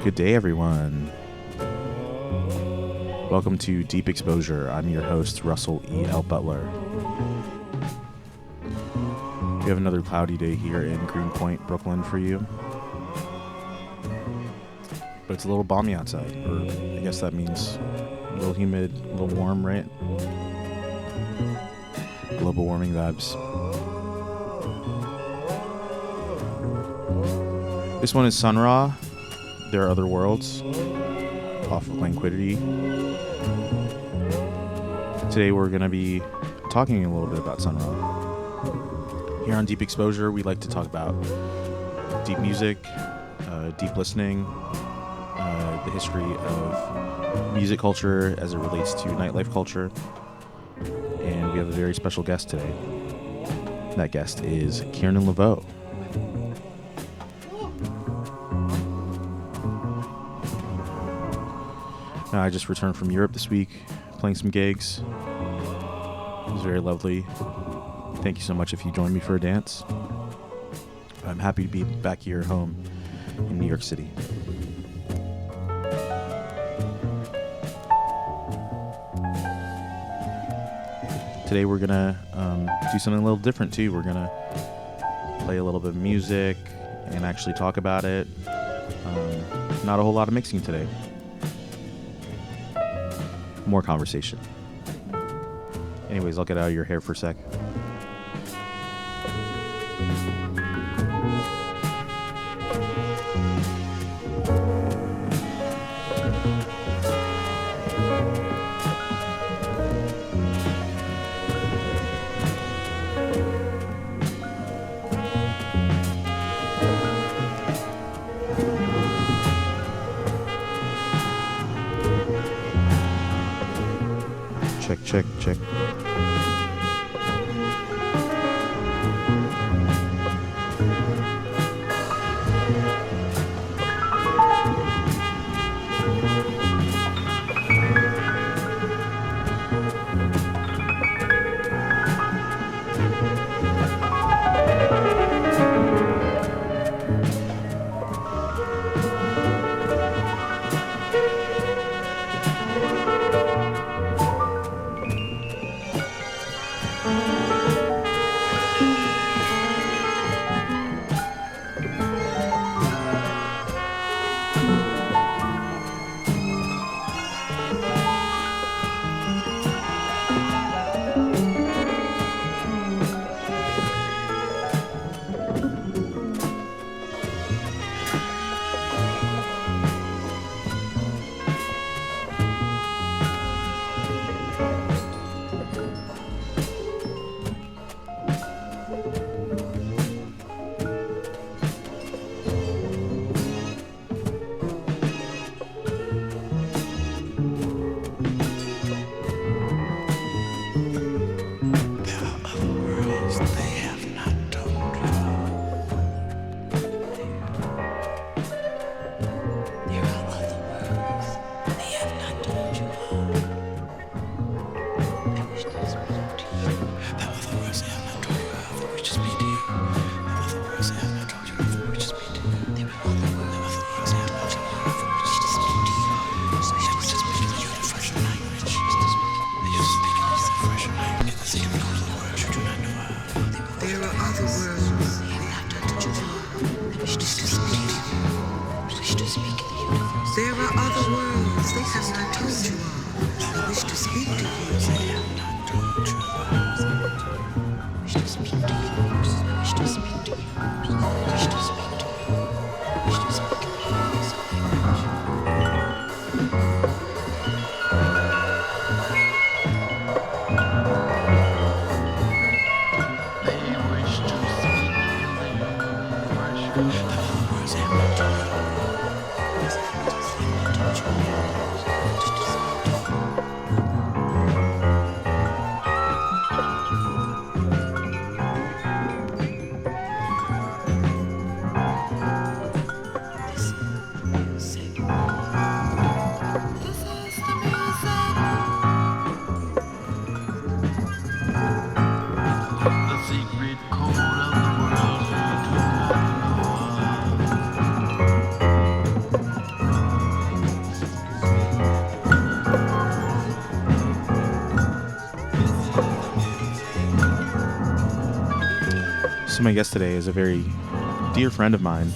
Good day, everyone. Welcome to Deep Exposure. I'm your host, Russell E.L. Butler. We have another cloudy day here in Greenpoint, Brooklyn for you. But it's a little balmy outside, or I guess that means a little humid, a little warm, right? Global warming vibes. This one is Sun Ra. There Are Other Worlds off of Languidity. Today we're going to be talking a little bit about Sun Ra. Here on Deep Exposure, we like to talk about deep music, deep listening, the history of music culture as it relates to nightlife culture. And we have a very special guest today. That guest is Kiernan Laveaux. I just returned from Europe this week, playing some gigs. It was very lovely. Thank you so much if you joined me for a dance. I'm happy to be back here home in New York City. Today we're gonna do something a little different too. We're gonna play a little bit of music and actually talk about it. Not a whole lot of mixing today. More conversation. Anyways, I'll get out of your hair for a sec. Check. Also, my guest today is a very dear friend of mine.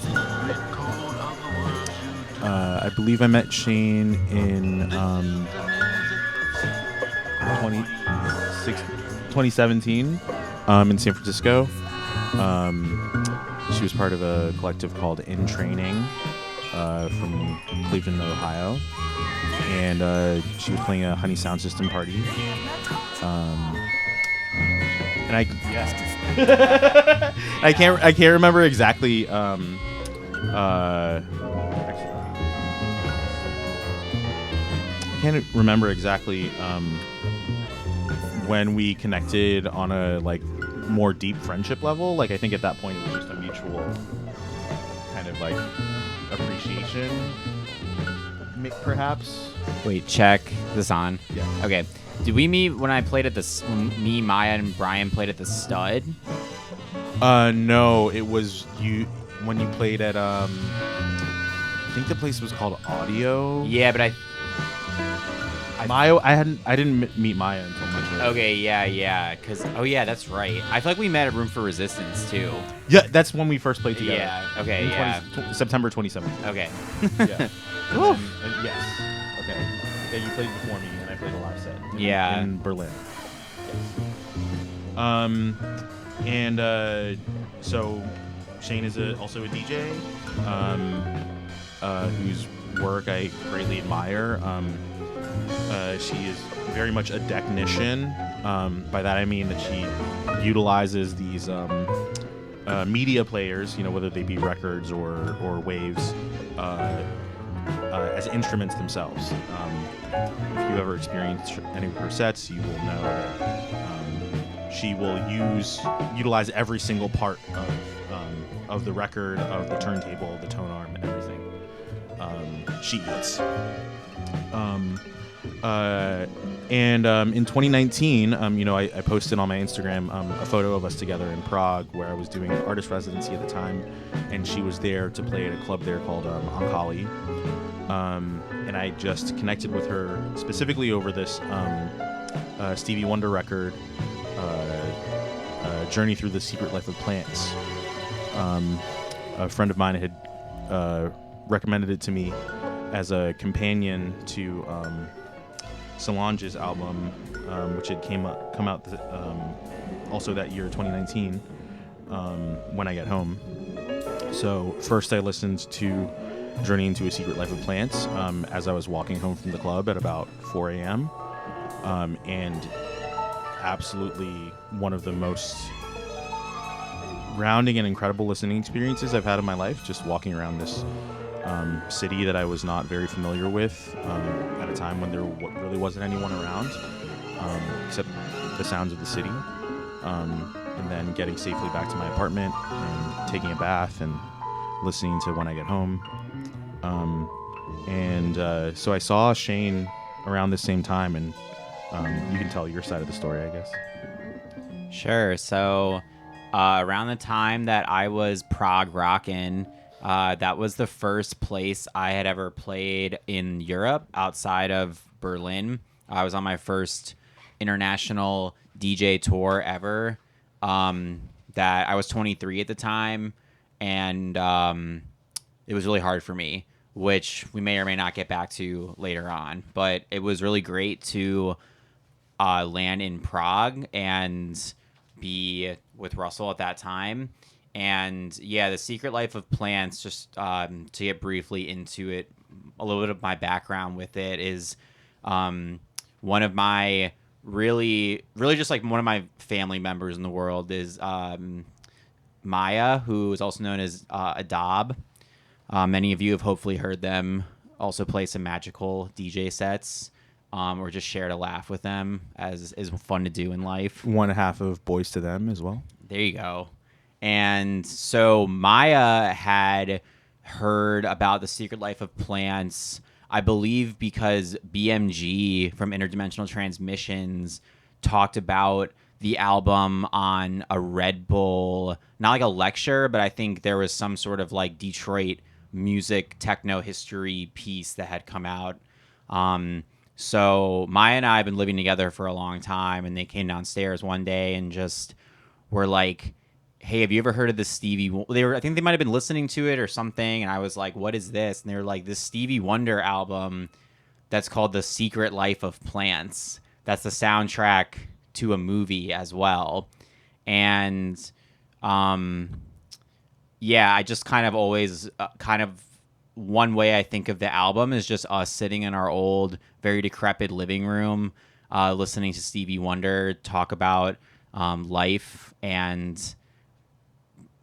I believe I met Shane in 2017 in San Francisco. She was part of a collective called In Training from Cleveland, Ohio. And she was playing a Honey Sound System party. And I can't remember exactly. I can't remember exactly when we connected on a like more deep friendship level. Like I think at that point it was just a mutual kind of like appreciation, perhaps. Wait, check this on. Yeah. Okay. Did we meet when I played at when me, Maya, and Brian played at the Stud? No, it was you when you played at I think the place was called Audio. Yeah, but Maya, I didn't meet Maya until much later. Okay, yeah, that's right. I feel like we met at Room for Resistance too. Yeah, that's when we first played together. Yeah. Okay. Yeah. September 2017. Okay. Yeah. and yes. Okay. Yeah, you played before me, and I played a live set. In Berlin. Yes. So Shane is also a DJ, whose work I greatly admire. She is very much a technician. By that I mean that she utilizes these media players, whether they be records or waves, as instruments themselves. If you ever experienced any of her sets, you will know that she will utilize every single part of the record, of the turntable, the tone arm, and everything. She eats. In 2019, I posted on my Instagram a photo of us together in Prague, where I was doing an artist residency at the time, and she was there to play at a club there called Ankali. And I just connected with her specifically over this Stevie Wonder record, Journey Through the Secret Life of Plants. A friend of mine had recommended it to me as a companion to Solange's album, which had come out also that year, 2019, When I Get Home. So first I listened to Journey into a Secret Life of Plants as I was walking home from the club at about 4 a.m. And absolutely one of the most grounding and incredible listening experiences I've had in my life, just walking around this city that I was not very familiar with at a time when there really wasn't anyone around except the sounds of the city, and then getting safely back to my apartment and taking a bath and listening to When I Get Home. So I saw Shane around the same time, and you can tell your side of the story, I guess. Sure. So around the time that I was prog rockin', that was the first place I had ever played in Europe outside of Berlin. I was on my first international DJ tour ever. That I was 23 at the time, and it was really hard for me, which we may or may not get back to later on. But it was really great to land in Prague and be with Russell at that time. And yeah, The Secret Life of Plants, just to get briefly into it, a little bit of my background with it is one of my really just like one of my family members in the world is Maya, who is also known as Adab. Many of you have hopefully heard them also play some magical DJ sets, or just shared a laugh with them, as is fun to do in life. One half of Boys to Them as well. There you go. And so Maya had heard about The Secret Life of Plants, I believe, because BMG from Interdimensional Transmissions talked about the album on a Red Bull, not like a lecture, but I think there was some sort of like Detroit music techno history piece that had come out. So Maya and I have been living together for a long time, and they came downstairs one day and just were like, hey, have you ever heard of this Stevie? I think they might have been listening to it or something, and I was like, what is this? And they were like, this Stevie Wonder album that's called The Secret Life of Plants. That's the soundtrack to a movie as well. And yeah, I just kind of always one way I think of the album is just us sitting in our old, very decrepit living room, listening to Stevie Wonder talk about life and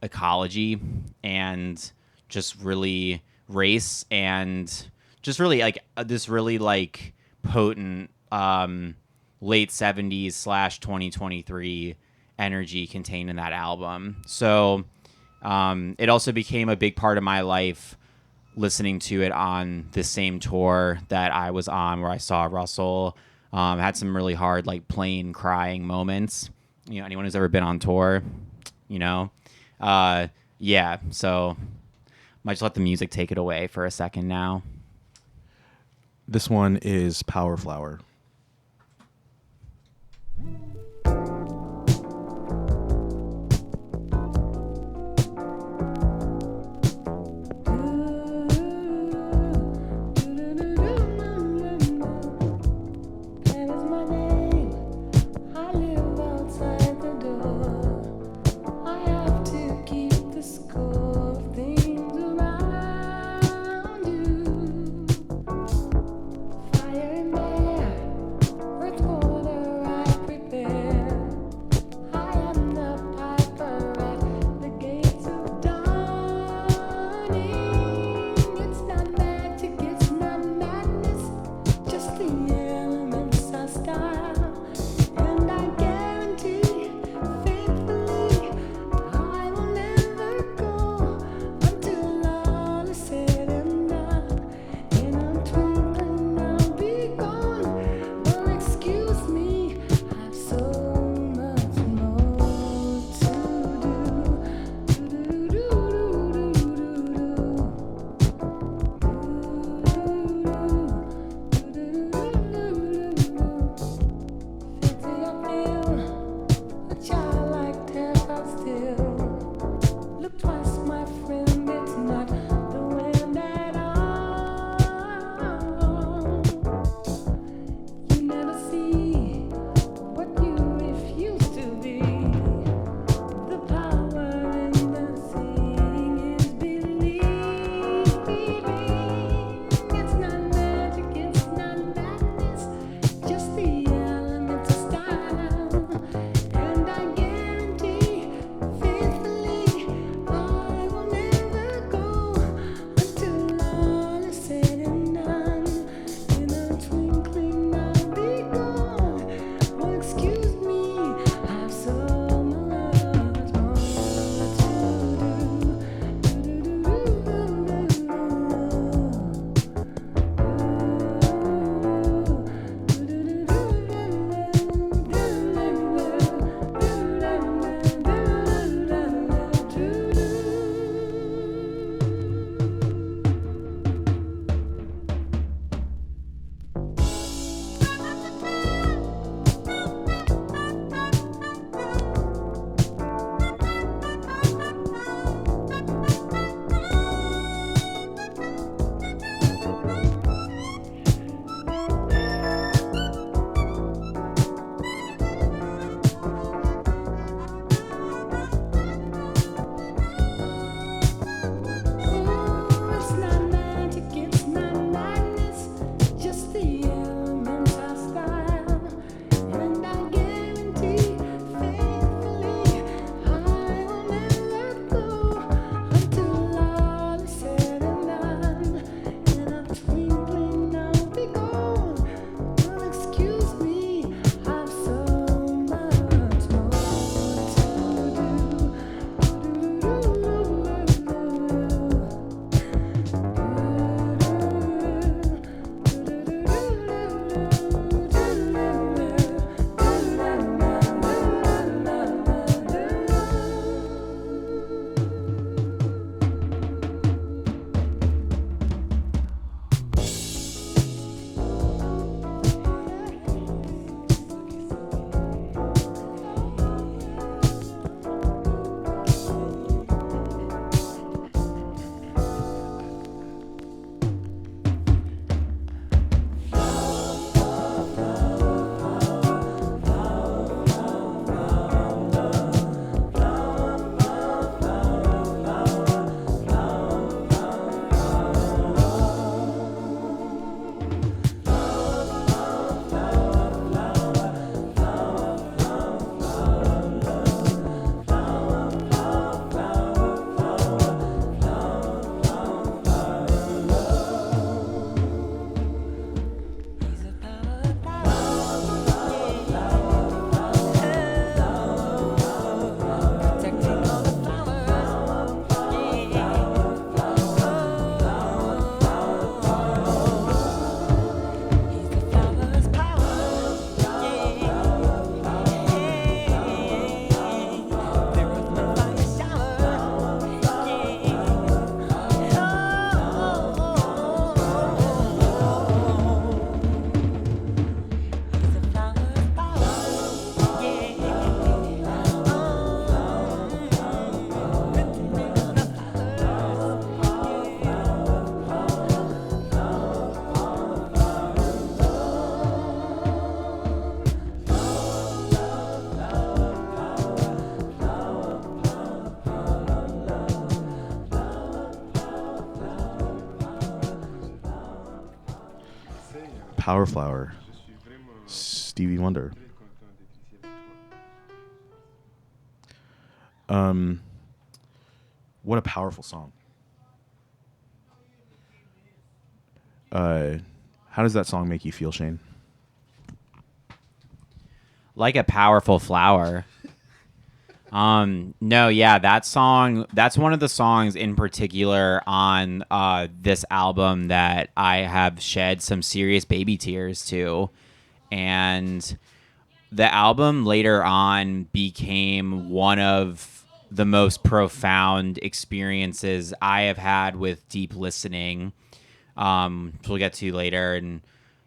ecology and just really race and just really like this really like potent late 70s / 2023 energy contained in that album. So it also became a big part of my life listening to it on the same tour that I was on where I saw Russell. Had some really hard like plain crying moments. You know, anyone who's ever been on tour, you know. Yeah, so might just let the music take it away for a second now. This one is Power Flower. Fire and air. Power Flower, Stevie Wonder. What a powerful song. How does that song make you feel, Shane? Like a powerful flower. No, yeah, that song, that's one of the songs in particular on this album that I have shed some serious baby tears to. And the album later on became one of the most profound experiences I have had with deep listening. Which we'll get to later. And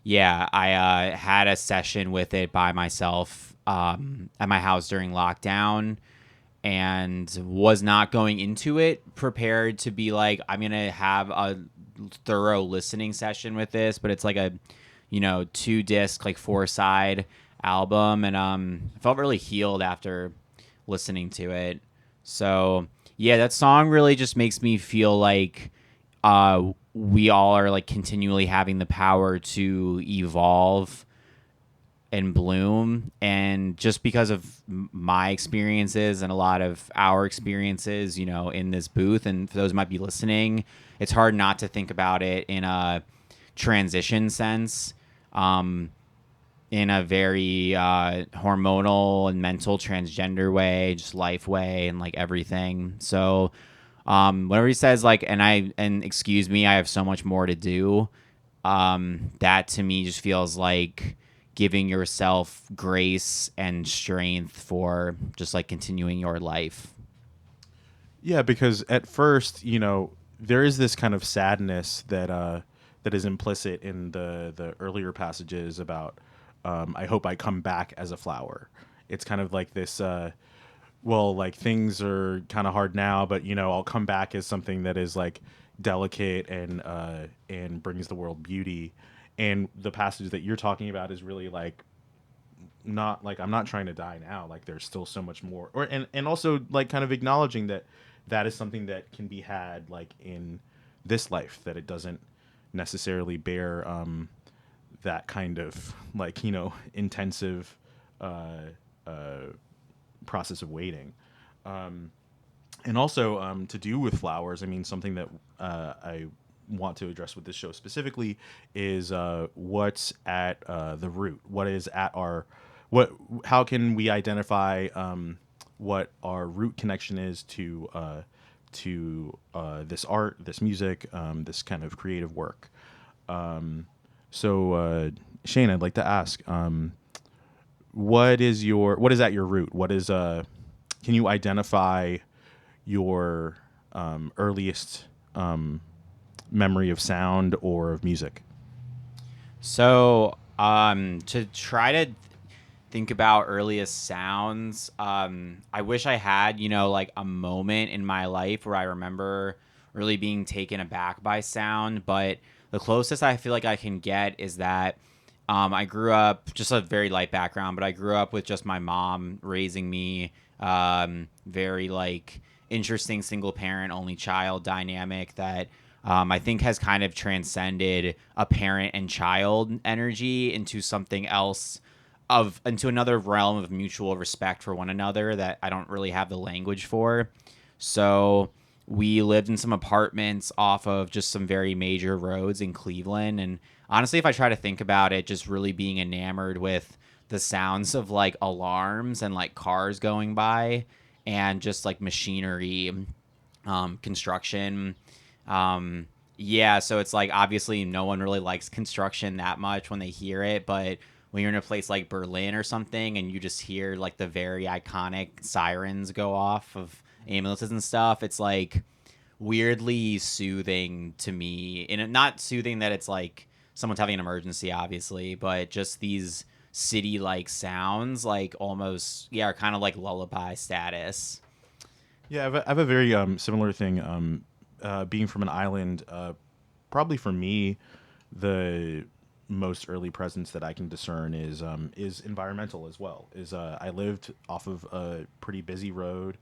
yeah, I had a session with it by myself at my house during lockdown, and was not going into it prepared to be like, I'm going to have a thorough listening session with this, but it's like a, 2-disc, like 4-side album. And I felt really healed after listening to it. So yeah, that song really just makes me feel like we all are like continually having the power to evolve and bloom. And just because of my experiences and a lot of our experiences, in this booth, and for those who might be listening, it's hard not to think about it in a transition sense, in a very hormonal and mental transgender way, just life way, and like everything. So whenever he says like, and excuse me, I have so much more to do, that to me just feels like giving yourself grace and strength for just like continuing your life. Yeah, because at first, there is this kind of sadness that is implicit in the earlier passages about I hope I come back as a flower. It's kind of like this well, like things are kind of hard now, but I'll come back as something that is like delicate and brings the world beauty. And the passage that you're talking about is really like not like I'm not trying to die now. Like there's still so much more, and also like kind of acknowledging that that is something that can be had like in this life, that it doesn't necessarily bear that kind of like intensive process of waiting. And also to do with flowers, I mean, something that I want to address with this show specifically is what's at the root. What is at our what? How can we identify what our root connection is to this art, this music, this kind of creative work? So Shane, I'd like to ask, what is at your root? What is can you identify your earliest memory of sound or of music? So to try to think about earliest sounds, I wish I had, like a moment in my life where I remember really being taken aback by sound. But the closest I feel like I can get is that I grew up, just a very light background, but I grew up with just my mom raising me, very like interesting single parent, only child dynamic that I think has kind of transcended a parent and child energy into something else, into another realm of mutual respect for one another that I don't really have the language for. So we lived in some apartments off of just some very major roads in Cleveland. And honestly, if I try to think about it, just really being enamored with the sounds of like alarms and like cars going by and just like machinery, construction. Yeah, so it's like obviously no one really likes construction that much when they hear it, but when you're in a place like Berlin or something and you just hear like the very iconic sirens go off of ambulances and stuff, it's like weirdly soothing to me. And not soothing that it's like someone's having an emergency, obviously, but just these city like sounds, like almost, yeah, are kind of like lullaby status. Yeah, I have a very similar thing. Being from an island, probably for me, the most early presence that I can discern is environmental as well. I lived off of a pretty busy road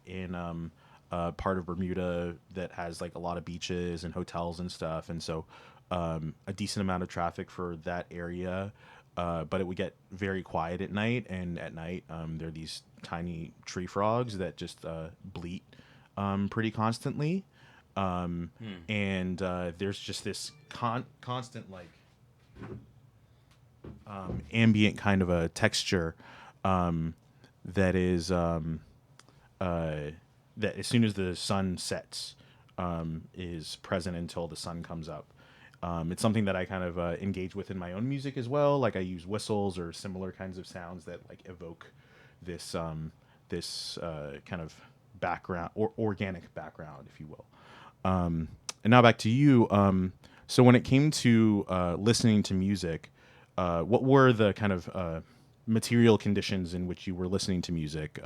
in part of Bermuda that has like a lot of beaches and hotels and stuff, and so a decent amount of traffic for that area, but it would get very quiet at night. And at night, there are these tiny tree frogs that just bleat pretty constantly. And there's just this constant like ambient kind of a texture that is that as soon as the sun sets is present until the sun comes up. It's something that I kind of engage with in my own music as well. Like I use whistles or similar kinds of sounds that like evoke this kind of background or organic background, if you will. And now back to you. So when it came to listening to music, what were the kind of material conditions in which you were listening to music?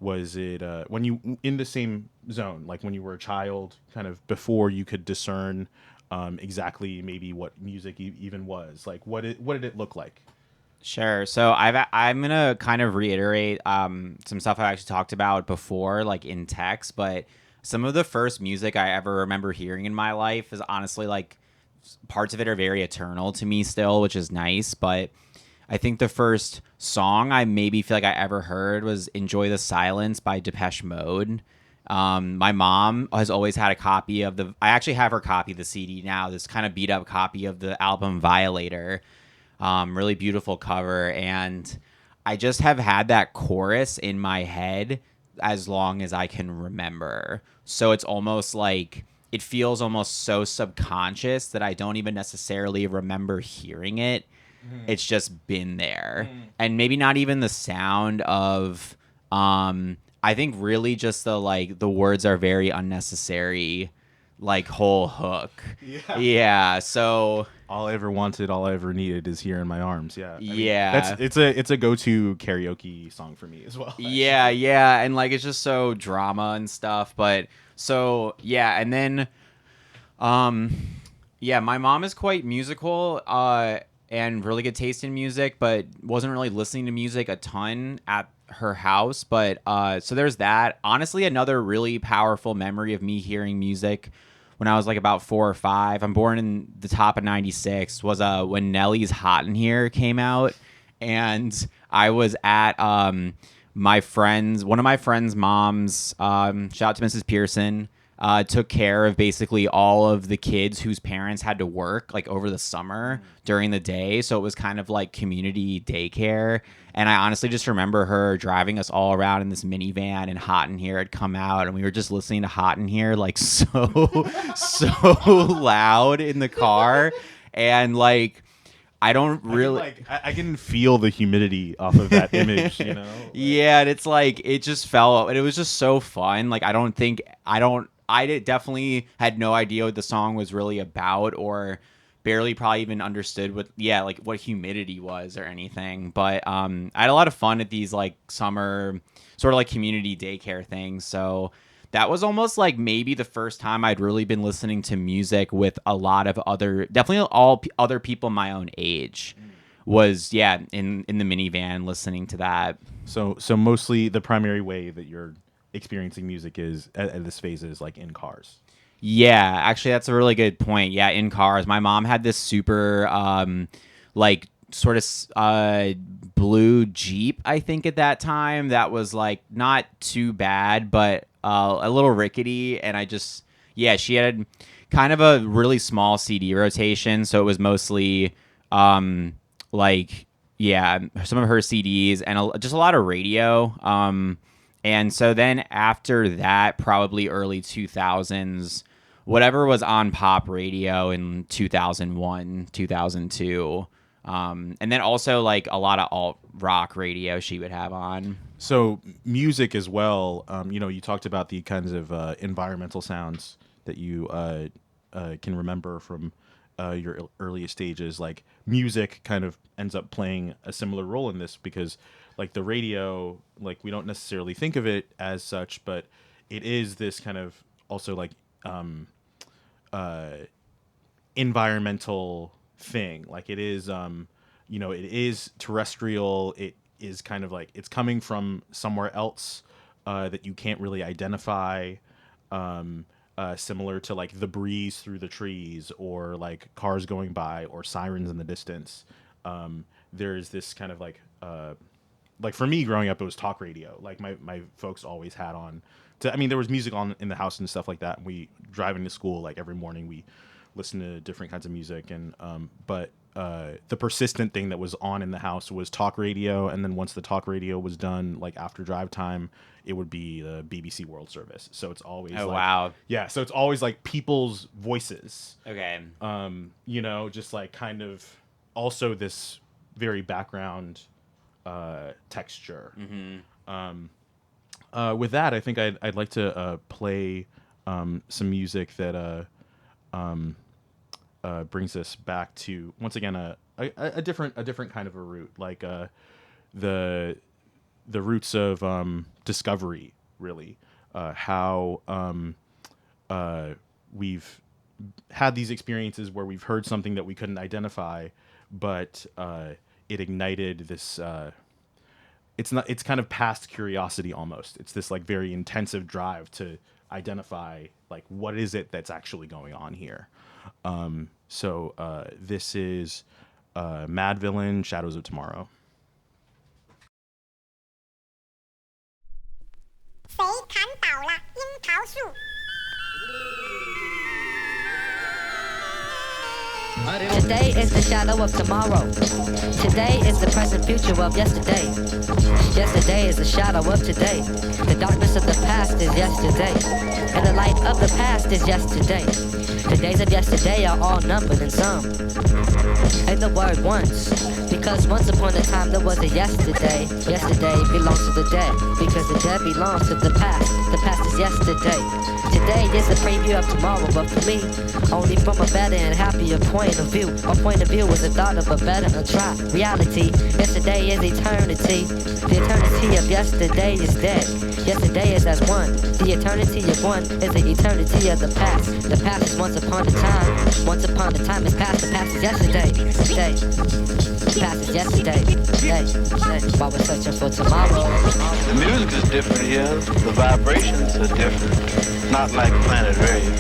Was it when you in the same zone, like when you were a child, kind of before you could discern exactly maybe what music even was? Like what did it look like? Sure. So I'm gonna kind of reiterate some stuff I actually talked about before, like in text. But some of the first music I ever remember hearing in my life is honestly like parts of it are very eternal to me still, which is nice. But I think the first song I maybe feel like I ever heard was "Enjoy the Silence" by Depeche Mode. My mom has always had a copy of I actually have her copy of the CD now. This kind of beat up copy of the album Violator. Really beautiful cover, and I just have had that chorus in my head as long as I can remember. So it's almost like it feels almost so subconscious that I don't even necessarily remember hearing it. It's just been there. And maybe not even the sound of I think really just the words are very unnecessary, like whole hook. Yeah, so All I ever wanted, all I ever needed is here in my arms. Yeah. I mean, yeah. it's a go-to karaoke song for me as well. Yeah, yeah, and like it's just so drama and stuff, but so yeah, and then yeah, my mom is quite musical and really good taste in music, but wasn't really listening to music a ton at her house, but so there's that. Honestly, another really powerful memory of me hearing music when I was like about 4 or 5. I'm born in the top of 96 was when Nelly's Hot in Here came out, and I was at one of my friend's moms, shout out to Mrs. Pearson, took care of basically all of the kids whose parents had to work like over the summer during the day. So it was kind of like community daycare. And I honestly just remember her driving us all around in this minivan, and Hot in Here had come out, and we were just listening to Hot in Here like so loud in the car. And like I don't really I can feel the humidity off of that image, you know? Yeah, and it's like it just fell, and it was just so fun. Like I definitely had no idea what the song was really about, or barely probably even understood what humidity was or anything. But I had a lot of fun at these like summer sort of like community daycare things. So that was almost like maybe the first time I'd really been listening to music with a lot of definitely all other people my own age. Was in the minivan listening to that. So mostly the primary way that you're experiencing music is at this phase is like in cars. Yeah, actually, that's a really good point. Yeah, in cars. My mom had this super, like, sort of blue Jeep, I think, at that time. That was, like, not too bad, but a little rickety. And she had kind of a really small CD rotation. So it was mostly, some of her CDs and just a lot of radio. And so then after that, probably early 2000s, whatever was on pop radio in 2001, 2002. And then also like a lot of alt rock radio she would have on. So music as well, you talked about the kinds of environmental sounds that you can remember from your earliest stages. Like music kind of ends up playing a similar role in this because like the radio, like we don't necessarily think of it as such, but it is this kind of also like environmental thing. Like it is, it is terrestrial. It is kind of like it's coming from somewhere else that you can't really identify. similar to like the breeze through the trees or like cars going by or sirens in the distance. There's this kind of like for me growing up, it was talk radio. Like my folks always had on. I mean, there was music on in the house and stuff like that. And we driving to school like every morning. We listen to different kinds of music, and but the persistent thing that was on in the house was talk radio. And then once the talk radio was done, like after drive time, it would be the BBC World Service. So it's always Wow. Yeah, so it's always like people's voices. Okay. Just like kind of also this very background texture. With that, I think I'd like to play some music that brings us back to once again a different kind of a root, like the roots of discovery, really. How we've had these experiences where we've heard something that we couldn't identify, but it ignited this. It's kind of past curiosity almost. It's this like very intensive drive to identify like what is it that's actually going on here. So this is Mad Villain, Shadows of Tomorrow. Today is the shadow of tomorrow. Today is the present future of yesterday. Yesterday is the shadow of today. The darkness of the past is yesterday, and the light of the past is yesterday. The days of yesterday are all numbered in some. And the word once, because once upon a time there was a yesterday. Yesterday belongs to the dead, because the dead belongs to the past. The past is yesterday. Today is a preview of tomorrow, but for me, only from a better and happier point of view. My point of view is the thought of a better and try reality. Yesterday is eternity. The eternity of yesterday is dead. Yesterday is as one. The eternity of one is the eternity of the past. The past is once upon a time. Once upon a time is past. The past is yesterday. Day. The past is yesterday. Day. While we're searching for tomorrow. The music is different here. The vibrations are different. Not like Planet Rave.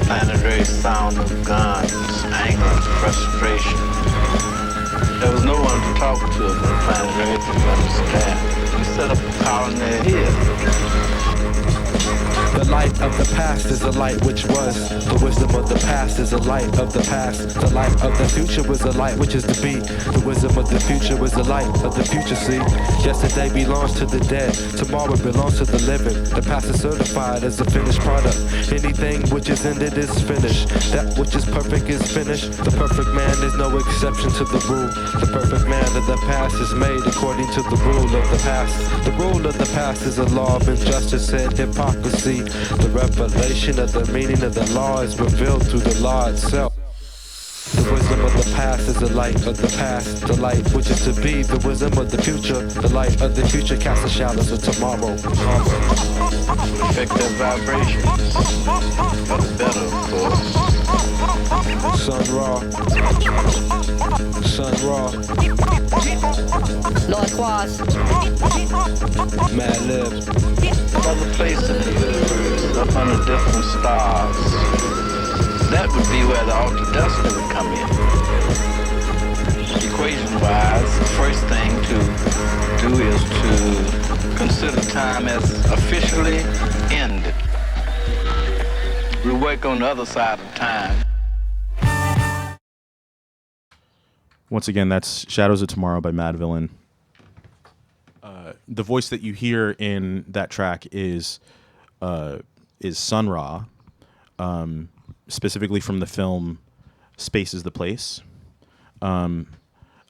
Planet Rave's sound of guns, anger, frustration. There was no one to talk to in Planet Rave to understand. We set up a colony here. The light of the past is the light which was. The wisdom of the past is the light of the past. The light of the future was the light which is to be. The wisdom of the future was the light of the future, see. Yesterday belongs to the dead. Tomorrow belongs to the living. The past is certified as a finished product. Anything which is ended is finished. That which is perfect is finished. The perfect man is no exception to the rule. The perfect man of the past is made according to the rule of the past. The rule of the past is a law of injustice and hypocrisy. The revelation of the meaning of the law is revealed through the law itself. The wisdom of the past is the light of the past. The light which is to be, the wisdom of the future. The light of the future casts the shadows of tomorrow. Affect their vibrations. For the better, of course. Sun Ra. Sun Ra. Lord Quas. Mad Lib. Another place in the universe, up under different stars. That would be where the altered destiny would come in. Equation-wise, the first thing to do is to consider time as officially ended. We work on the other side of time. Once again, that's Shadows of Tomorrow by Mad Villain. The voice that you hear in that track is Sun Ra, specifically from the film Space is the Place. A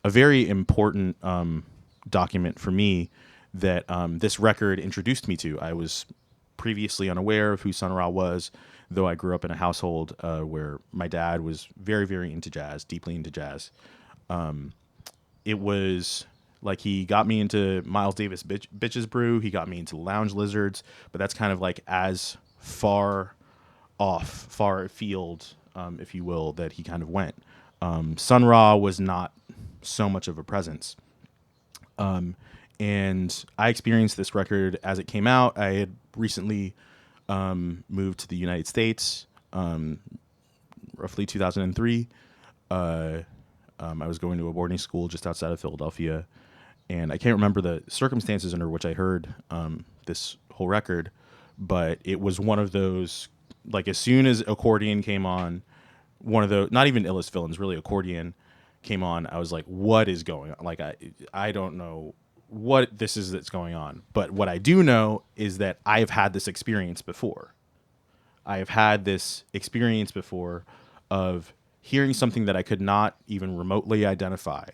very important document for me that this record introduced me to. I was previously unaware of who Sun Ra was, though I grew up in a household where my dad was very, very into jazz, deeply into jazz. It was like he got me into Miles Davis Bitches Brew. He got me into Lounge Lizards, but that's kind of like as far afield, if you will, that he kind of went. Sun Ra was not so much of a presence. And I experienced this record as it came out. I had recently moved to the United States, roughly 2003. I was going to a boarding school just outside of Philadelphia, and I can't remember the circumstances under which I heard this whole record, but it was one of those, like, as soon as accordion came on, one of the, not even Illest Villains, really accordion came on, I was like, what is going on? Like, I don't know what this is that's going on. But what I do know is that I have had this experience before. I have had this experience before of hearing something that I could not even remotely identify,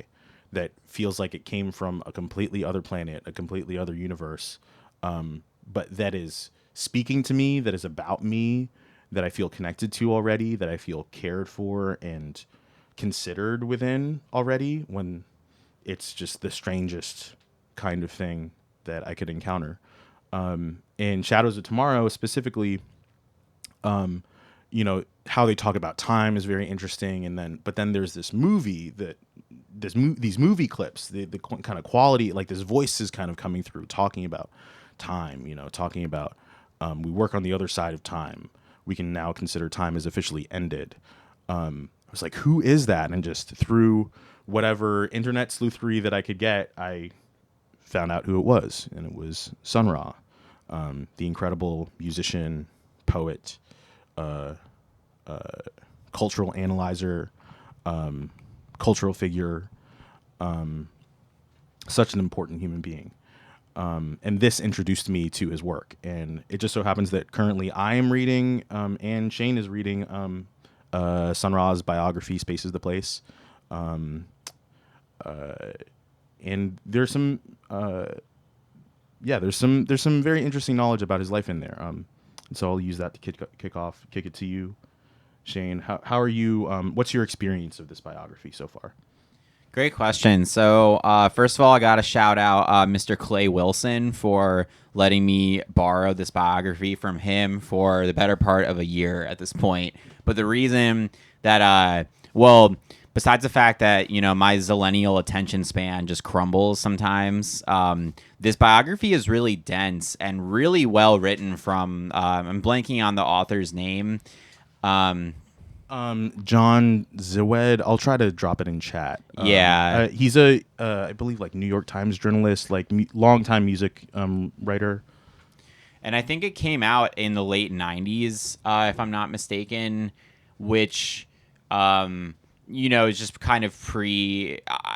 that feels like it came from a completely other planet, a completely other universe, but that is speaking to me, that is about me, that I feel connected to already, that I feel cared for and considered within already, when it's just the strangest kind of thing that I could encounter. In Shadows of Tomorrow specifically, you know, how they talk about time is very interesting, and but then there's this movie these movie clips, the kind of quality, like this voice is kind of coming through, talking about time, you know, talking about we work on the other side of time. We can now consider time as officially ended. I was like, who is that? And just through whatever internet sleuthery that I could get, I found out who it was, and it was Sun Ra, the incredible musician, poet, cultural analyzer, cultural figure, such an important human being. And this introduced me to his work. And it just so happens that currently I am reading, and Shane is reading Sun Ra's biography, Space is the Place. And there's some, there's some very interesting knowledge about his life in there. So I'll use that to kick it to you, Shane. How are you? What's your experience of this biography so far? Great question. So first of all, I got to shout out Mr. Clay Wilson for letting me borrow this biography from him for the better part of a year at this point. But the reason that, besides the fact that, you know, my zillennial attention span just crumbles sometimes, this biography is really dense and really well written from, I'm blanking on the author's name. John Zawed. I'll try to drop it in chat. He's a, I believe, like New York Times journalist, like longtime music writer. And I think it came out in the late 90s, if I'm not mistaken, which, you know, is just kind of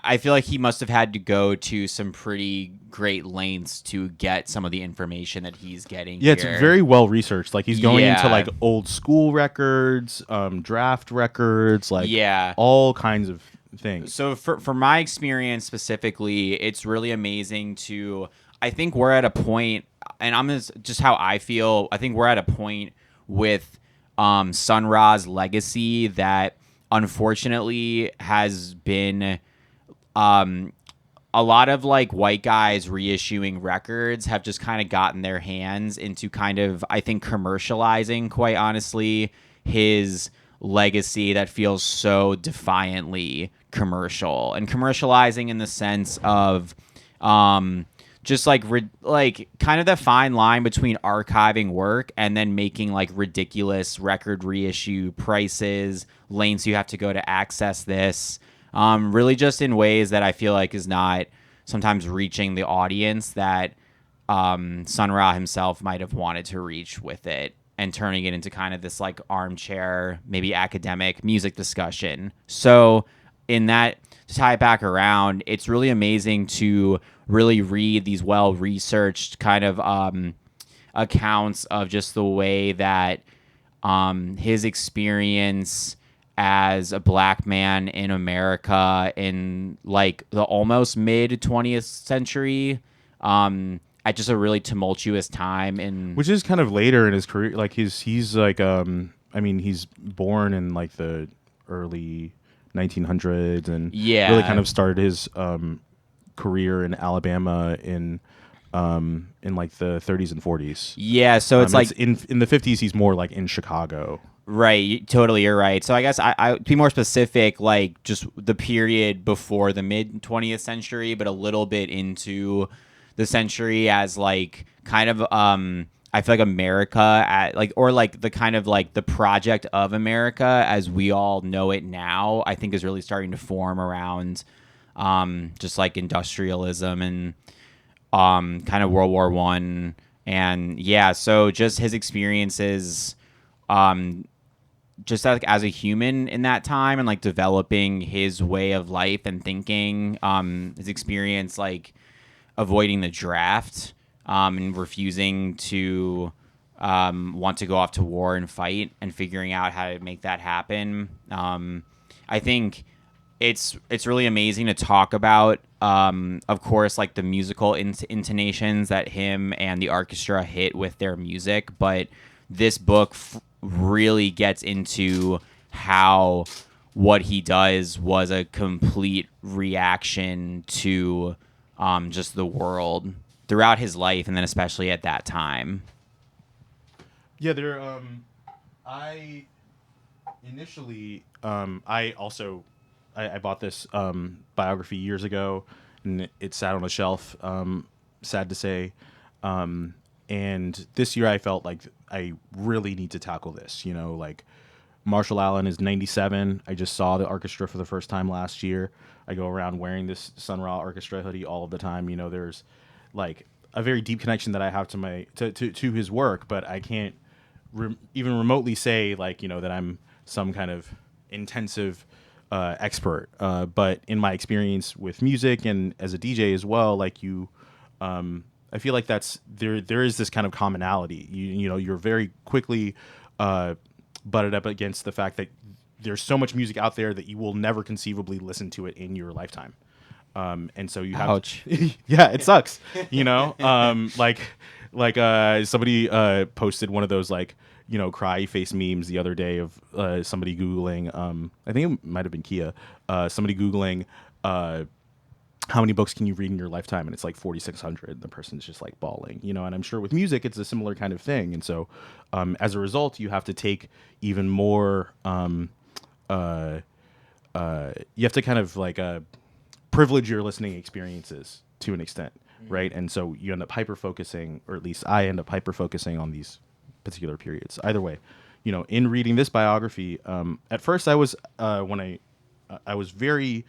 I feel like he must have had to go to some pretty great lengths to get some of the information that he's getting. Yeah, here. It's very well researched. Like, he's going into like old school records, draft records, like all kinds of things. So for my experience specifically, it's really amazing I think we're at a point, and just how I feel, I think we're at a point with Sun Ra's legacy that unfortunately has been a lot of like white guys reissuing records have just kind of gotten their hands into kind of, I think, commercializing, quite honestly, his legacy that feels so defiantly commercial, and commercializing in the sense of just like kind of the fine line between archiving work and then making like ridiculous record reissue prices, lengths you have to go to access this, really just in ways that I feel like is not sometimes reaching the audience that Sun Ra himself might have wanted to reach with it, and turning it into kind of this like armchair, maybe academic music discussion. So in that, to tie it back around, it's really amazing to really read these well-researched kind of accounts of just the way that his experience as a black man in America in like the almost mid 20th century, at just a really tumultuous time, which is kind of later in his career. Like he's like I mean, he's born in like the early 1900s and really kind of started his career in Alabama in like the 30s and 40s. Yeah, so it's like in the 50s he's more like in Chicago. Right, totally, you're right. So I guess I to be more specific, like just the period before the mid 20th century, but a little bit into the century as like kind of I feel like America or the kind of like the project of America as we all know it now, I think is really starting to form around just like industrialism and kind of World War I. And yeah, so just his experiences just like as a human in that time and like developing his way of life and thinking, his experience like avoiding the draft and refusing to want to go off to war and fight and figuring out how to make that happen. I think it's really amazing to talk about, of course, like the musical intonations that him and the orchestra hit with their music, but this book really gets into how what he does was a complete reaction to just the world throughout his life, and then especially at that time. Yeah, I initially, I bought this biography years ago, and it sat on a shelf. Sad to say, and this year I felt like I really need to tackle this. You know, like Marshall Allen is 97. I just saw the orchestra for the first time last year. I go around wearing this Sun Ra Orchestra hoodie all of the time. You know, there's like a very deep connection that I have to his work, but I can't even remotely say like, you know, that I'm some kind of intensive expert. But in my experience with music and as a DJ as well, like I feel like there is this kind of commonality. You know, you're very quickly butted up against the fact that there's so much music out there that you will never conceivably listen to it in your lifetime. And so you have, Ouch. Yeah, it sucks, you know, like somebody posted one of those like, you know, cry face memes the other day of somebody Googling, I think it might've been Kia, somebody Googling, how many books can you read in your lifetime? And it's like 4,600. The person's just like bawling, you know, and I'm sure with music, it's a similar kind of thing. And so, as a result, you have to take even more, you have to kind of like, privilege your listening experiences to an extent. Right. And so you end up hyper focusing, or at least I end up hyper focusing on these particular periods. Either way, you know, in reading this biography, at first I was, I was very,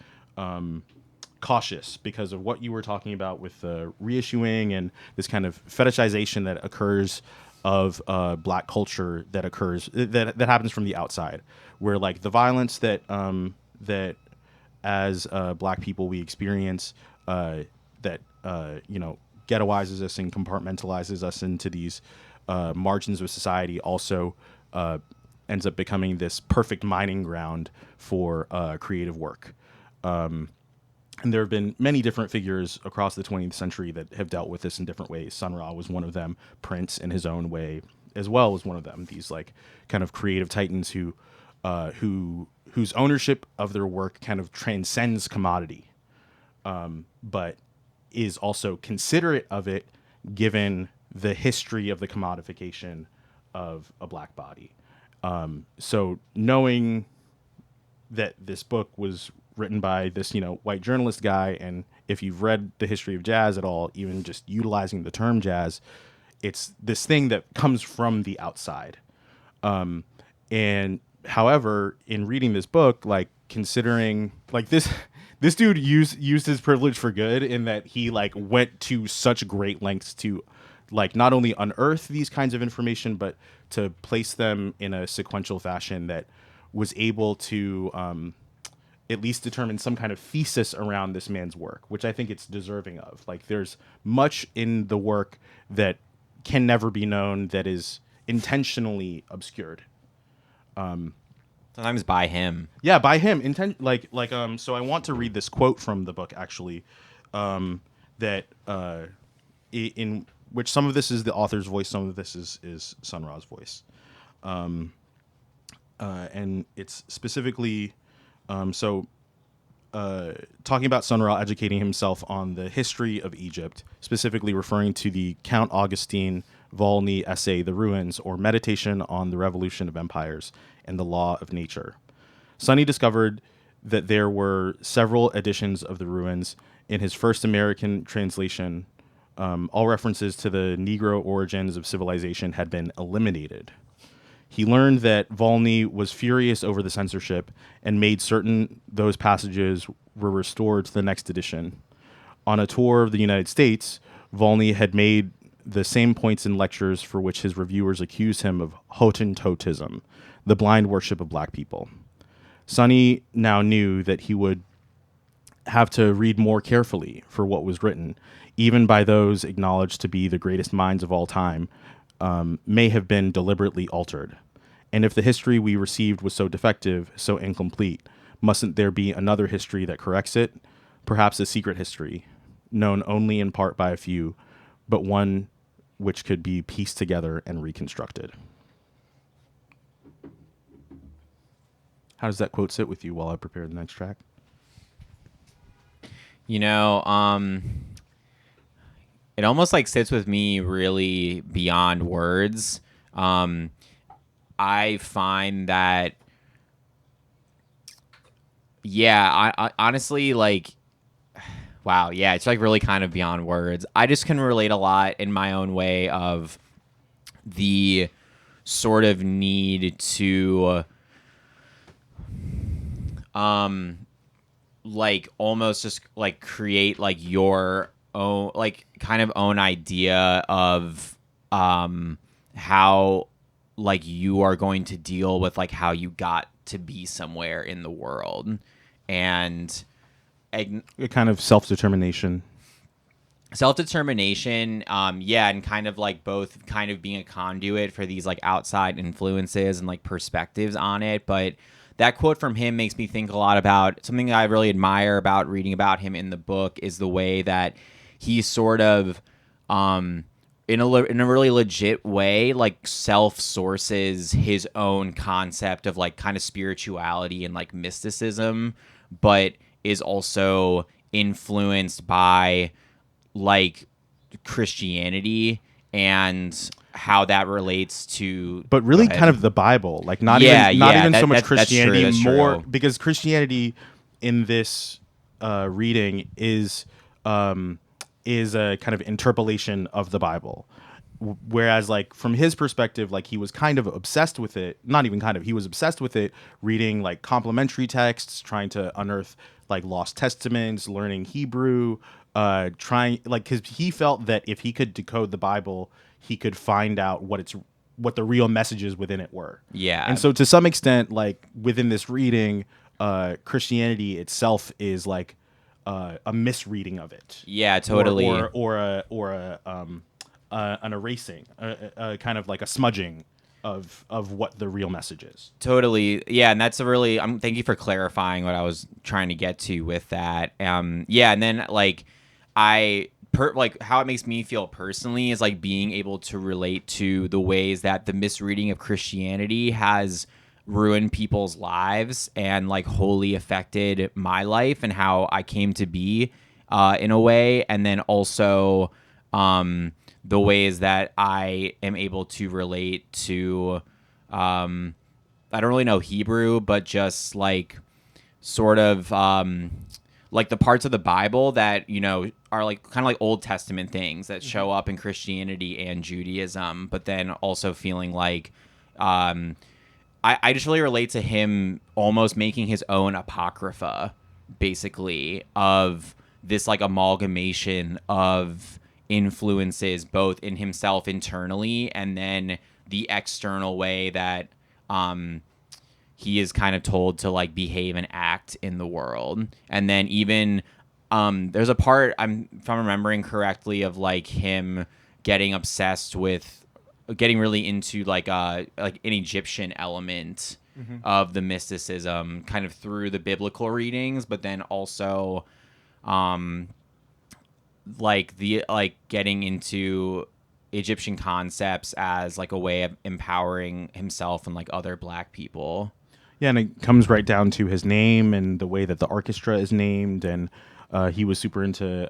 cautious because of what you were talking about with the reissuing and this kind of fetishization that occurs of black culture that occurs that happens from the outside, where like the violence that as black people we experience that you know, ghettoizes us and compartmentalizes us into these margins of society also ends up becoming this perfect mining ground for creative work. And there have been many different figures across the 20th century that have dealt with this in different ways. Sun Ra was one of them. Prince, in his own way, as well, was one of them. These like kind of creative titans whose ownership of their work kind of transcends commodity, but is also considerate of it, given the history of the commodification of a black body. So knowing that this book was written by this, you know, white journalist guy, and if you've read the history of jazz at all, even just utilizing the term jazz, it's this thing that comes from the outside. And however, in reading this book, like considering like this dude used his privilege for good, in that he like went to such great lengths to like not only unearth these kinds of information, but to place them in a sequential fashion that was able to at least determine some kind of thesis around this man's work, which I think it's deserving of. Like there's much in the work that can never be known, that is intentionally obscured. Sometimes by him. Yeah, by him. So I want to read this quote from the book, actually, that in which some of this is the author's voice, some of this is Sun Ra's voice. And it's specifically talking about Sun Ra educating himself on the history of Egypt, specifically referring to the Count Augustine Volney essay, The Ruins, or Meditation on the Revolution of Empires and the Law of Nature. Sonny discovered that there were several editions of The Ruins. In his first American translation, all references to the Negro origins of civilization had been eliminated. He learned that Volney was furious over the censorship and made certain those passages were restored to the next edition. On a tour of the United States, Volney had made the same points in lectures for which his reviewers accused him of Hottentotism, the blind worship of black people. Sonny now knew that he would have to read more carefully for what was written, even by those acknowledged to be the greatest minds of all time, may have been deliberately altered. And if the history we received was so defective, so incomplete, mustn't there be another history that corrects it? Perhaps a secret history, known only in part by a few, but one which could be pieced together and reconstructed. How does that quote sit with you while I prepare the next track? You know, it almost like sits with me really beyond words. I find that, I honestly, like, wow, yeah, it's like really kind of beyond words. I just can relate a lot in my own way of the sort of need to, like, almost just like create like your own, like, kind of own idea of, how like you are going to deal with like how you got to be somewhere in the world, and A kind of self-determination, and kind of like both kind of being a conduit for these like outside influences and like perspectives on it. But that quote from him makes me think a lot about something that I really admire about reading about him in the book, is the way that he sort of, in a really legit way, like self-sources his own concept of like kind of spirituality and like mysticism, but is also influenced by like Christianity and how that relates to, but really kind of the Bible, like not even so much Christianity, that's more true. Because Christianity in this reading is a kind of interpolation of the Bible, whereas like from his perspective, like he was kind of obsessed with it, not even kind of, he was obsessed with it, reading like complementary texts, trying to unearth like lost testaments, learning Hebrew, trying, like, because he felt that if he could decode the Bible, he could find out what the real messages within it were. Yeah. And so to some extent, like within this reading, Christianity itself is like a misreading of it. Yeah, totally. Or an erasing, kind of like a smudging of what the real message is. Totally. Yeah, and that's a really, thank you for clarifying what I was trying to get to with that. Yeah, and then like like how it makes me feel personally is like being able to relate to the ways that the misreading of Christianity has ruined people's lives and like wholly affected my life and how I came to be, in a way, and then also the ways that I am able to relate to, I don't really know Hebrew, but just like sort of like the parts of the Bible that, you know, are like kind of like Old Testament things that show up in Christianity and Judaism, but then also feeling like I just really relate to him almost making his own apocrypha, basically, of this like amalgamation of influences both in himself internally and then the external way that he is kind of told to like behave and act in the world. And then even there's a part, if I'm remembering correctly, of like him getting obsessed with getting really into like an Egyptian element of the mysticism kind of through the biblical readings, but then also like getting into Egyptian concepts as like a way of empowering himself and like other black people. Yeah, and it comes right down to his name and the way that the orchestra is named, and he was super into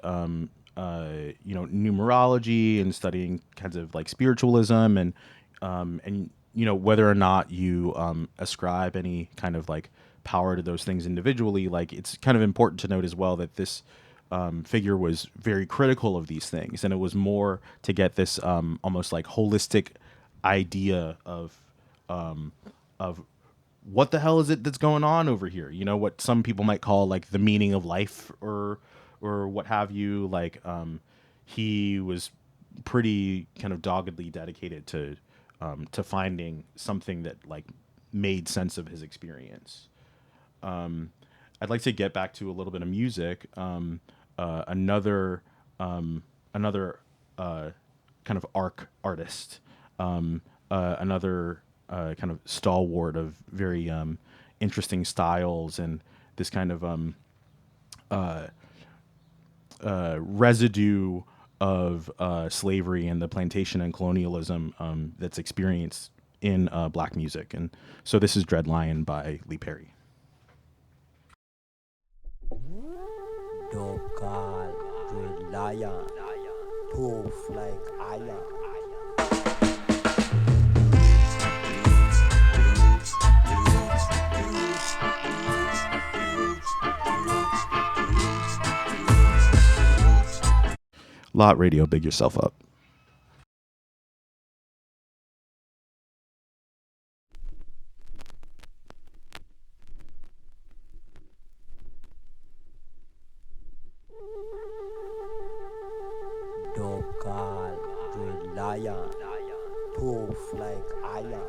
numerology and studying kinds of like spiritualism, and you know, whether or not you ascribe any kind of like power to those things individually, like it's kind of important to note as well that this figure was very critical of these things, and it was more to get this almost like holistic idea of what the hell is it that's going on over here? You know, what some people might call like the meaning of life or what have you. Like he was pretty kind of doggedly dedicated to finding something that like made sense of his experience. I'd like to get back to a little bit of music. Another kind of arc artist, another kind of stalwart of very interesting styles and this kind of residue of slavery and the plantation and colonialism that's experienced in black music. And so this is Dread Lion by Lee Perry. Dokal, Dread Lion, poof like iron. Lot Radio, big yourself up. Dokal, Dread Lion, poof like iron.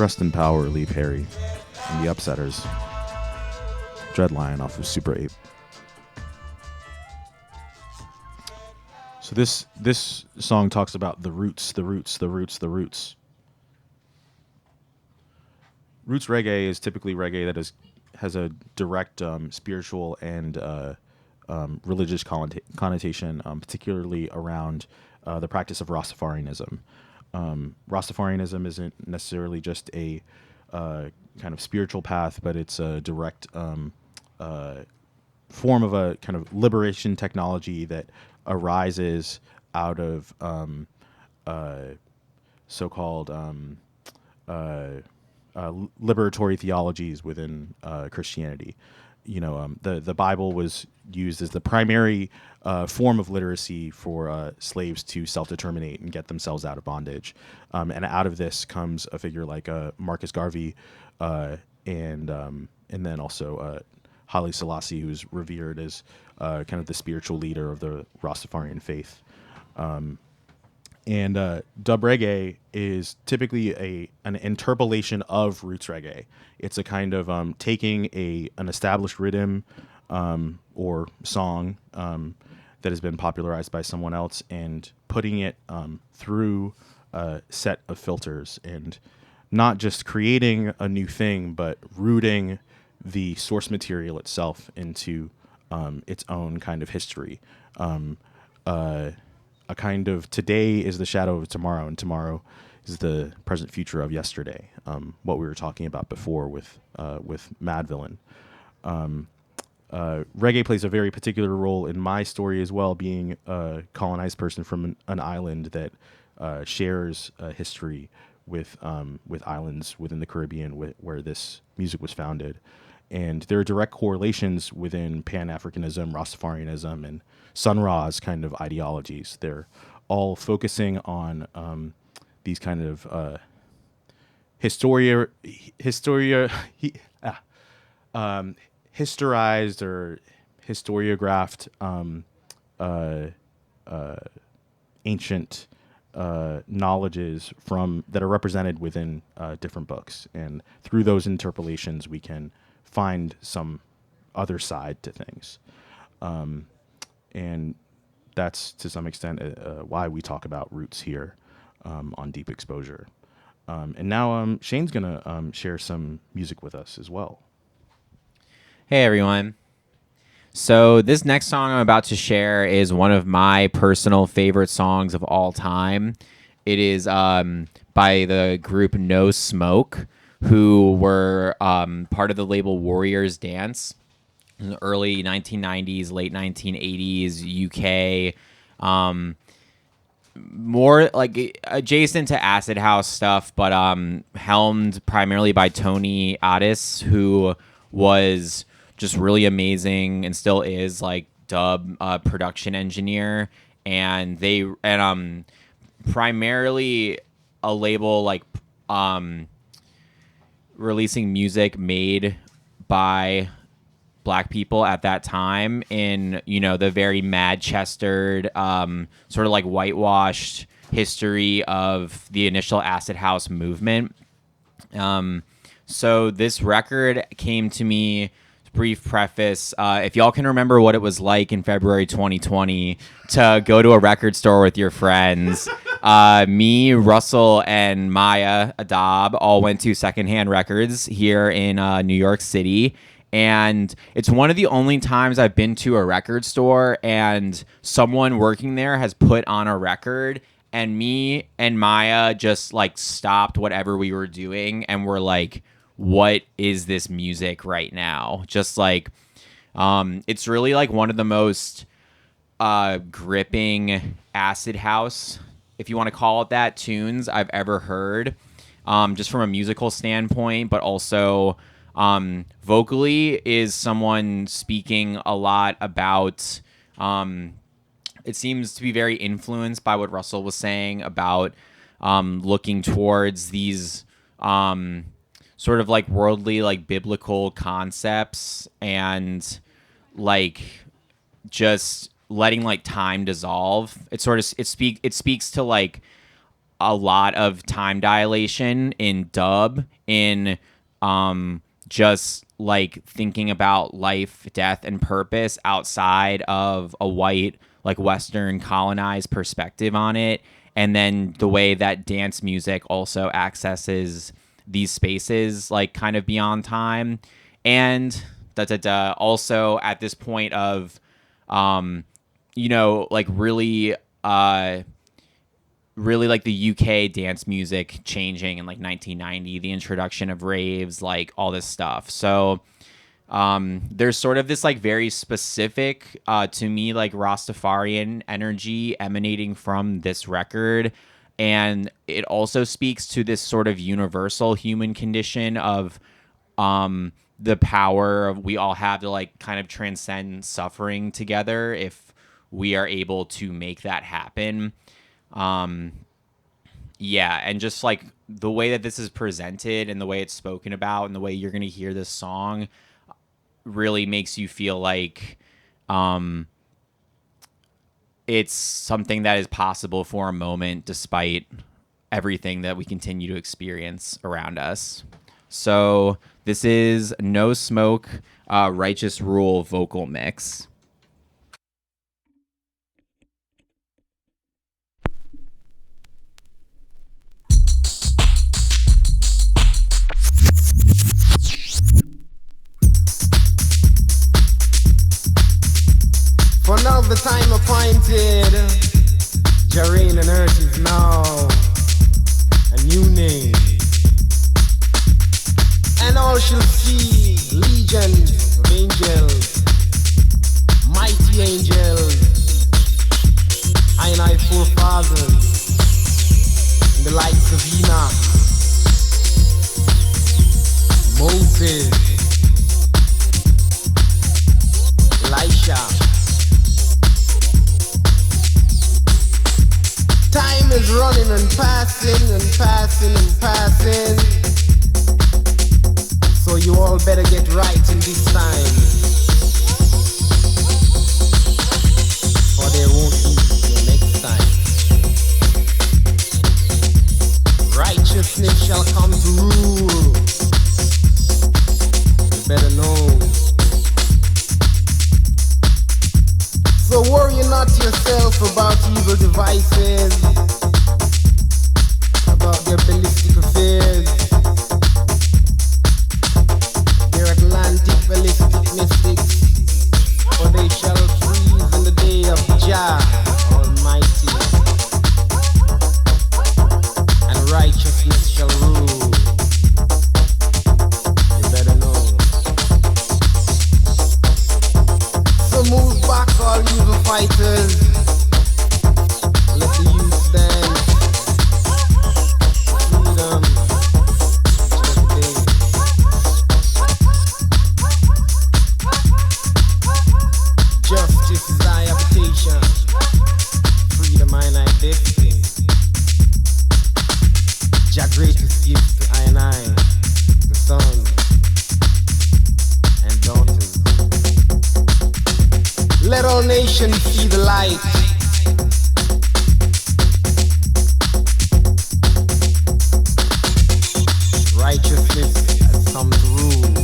Rest in power, Lee Perry and the Upsetters. Dreadlion off of Super 8. So this song talks about the roots. Roots reggae is typically reggae that has a direct spiritual and religious connotation, particularly around the practice of Rastafarianism. Rastafarianism isn't necessarily just a kind of spiritual path, but it's a direct form of a kind of liberation technology that arises out of so-called liberatory theologies within Christianity. The Bible was used as the primary form of literacy for slaves to self-determinate and get themselves out of bondage. And out of this comes a figure like Marcus Garvey and then also Haile Selassie, who's revered as kind of the spiritual leader of the Rastafarian faith. And dub reggae is typically an interpolation of roots reggae. It's a kind of taking an established rhythm or song that has been popularized by someone else and putting it through a set of filters, and not just creating a new thing, but rooting the source material itself into its own kind of history. A kind of today is the shadow of tomorrow, and tomorrow is the present future of yesterday. What we were talking about before with Mad Villain. Reggae plays a very particular role in my story as well, being a colonized person from an island that shares a history with islands within the Caribbean where this music was founded. And there are direct correlations within Pan-Africanism, Rastafarianism, and Sun Ra's kind of ideologies. They're all focusing on these kind of historized or historiographed ancient knowledges that are represented within different books. And through those interpolations, we can find some other side to things. And that's to some extent why we talk about roots here on Deep Exposure. And now Shane's going to share some music with us as well. Hey, everyone. So this next song I'm about to share is one of my personal favorite songs of all time. It is by the group No Smoke, who were part of the label Warriors Dance in the early 1990s, late 1980s, UK. More like adjacent to acid house stuff, but helmed primarily by Tony Addis, who was just really amazing and still is like dub production engineer. And primarily a label like releasing music made by Black people at that time in, the very Manchestered, sort of like whitewashed history of the initial acid house movement. So this record came to me, brief preface, if y'all can remember what it was like in February 2020 to go to a record store with your friends. Me, Russell, and Maya Adab all went to Secondhand Records here in New York City. And it's one of the only times I've been to a record store and someone working there has put on a record, and me and Maya just like stopped whatever we were doing and were like, what is this music right now? Just like, it's really like one of the most gripping acid house, if you want to call it that, tunes I've ever heard, just from a musical standpoint, but also vocally is someone speaking a lot about, it seems to be very influenced by what Russell was saying about looking towards these sort of like worldly, like biblical concepts, and like just letting like time dissolve. It speaks to like a lot of time dilation in dub, in just like thinking about life, death, and purpose outside of a white, like Western colonized perspective on it. And then the way that dance music also accesses these spaces, like kind of beyond time. And also at this point of, like really like the UK dance music changing in like 1990, the introduction of raves, like all this stuff. So there's sort of this like very specific, to me, like Rastafarian energy emanating from this record. And it also speaks to this sort of universal human condition of the power we all have to like kind of transcend suffering together if we are able to make that happen. And just like the way that this is presented and the way it's spoken about and the way you're going to hear this song really makes you feel like it's something that is possible for a moment despite everything that we continue to experience around us. So this is No Smoke, Righteous Rule vocal mix. For now the time appointed, Jareen and Earth is now a new name. And all shall see legions of angels, mighty angels, I forefathers, in the likes of Enoch, Moses, Elisha. Time is running and passing and passing and passing. So you all better get right in this time, or there won't be no next time. Righteousness shall come to rule. You better know. So worry not yourself about evil devices, about their ballistic affairs, their Atlantic ballistic mystics, for they shall freeze in the day of Jah Almighty, and righteousness shall rule. You better know. So move back all evil fighters, let the youth stand. Freedom, just day. Justice is thy habitation, freedom I destiny. Jah greatest gift to I and I, the sons and daughters. Let all nations see the light. Righteousness has come to rule.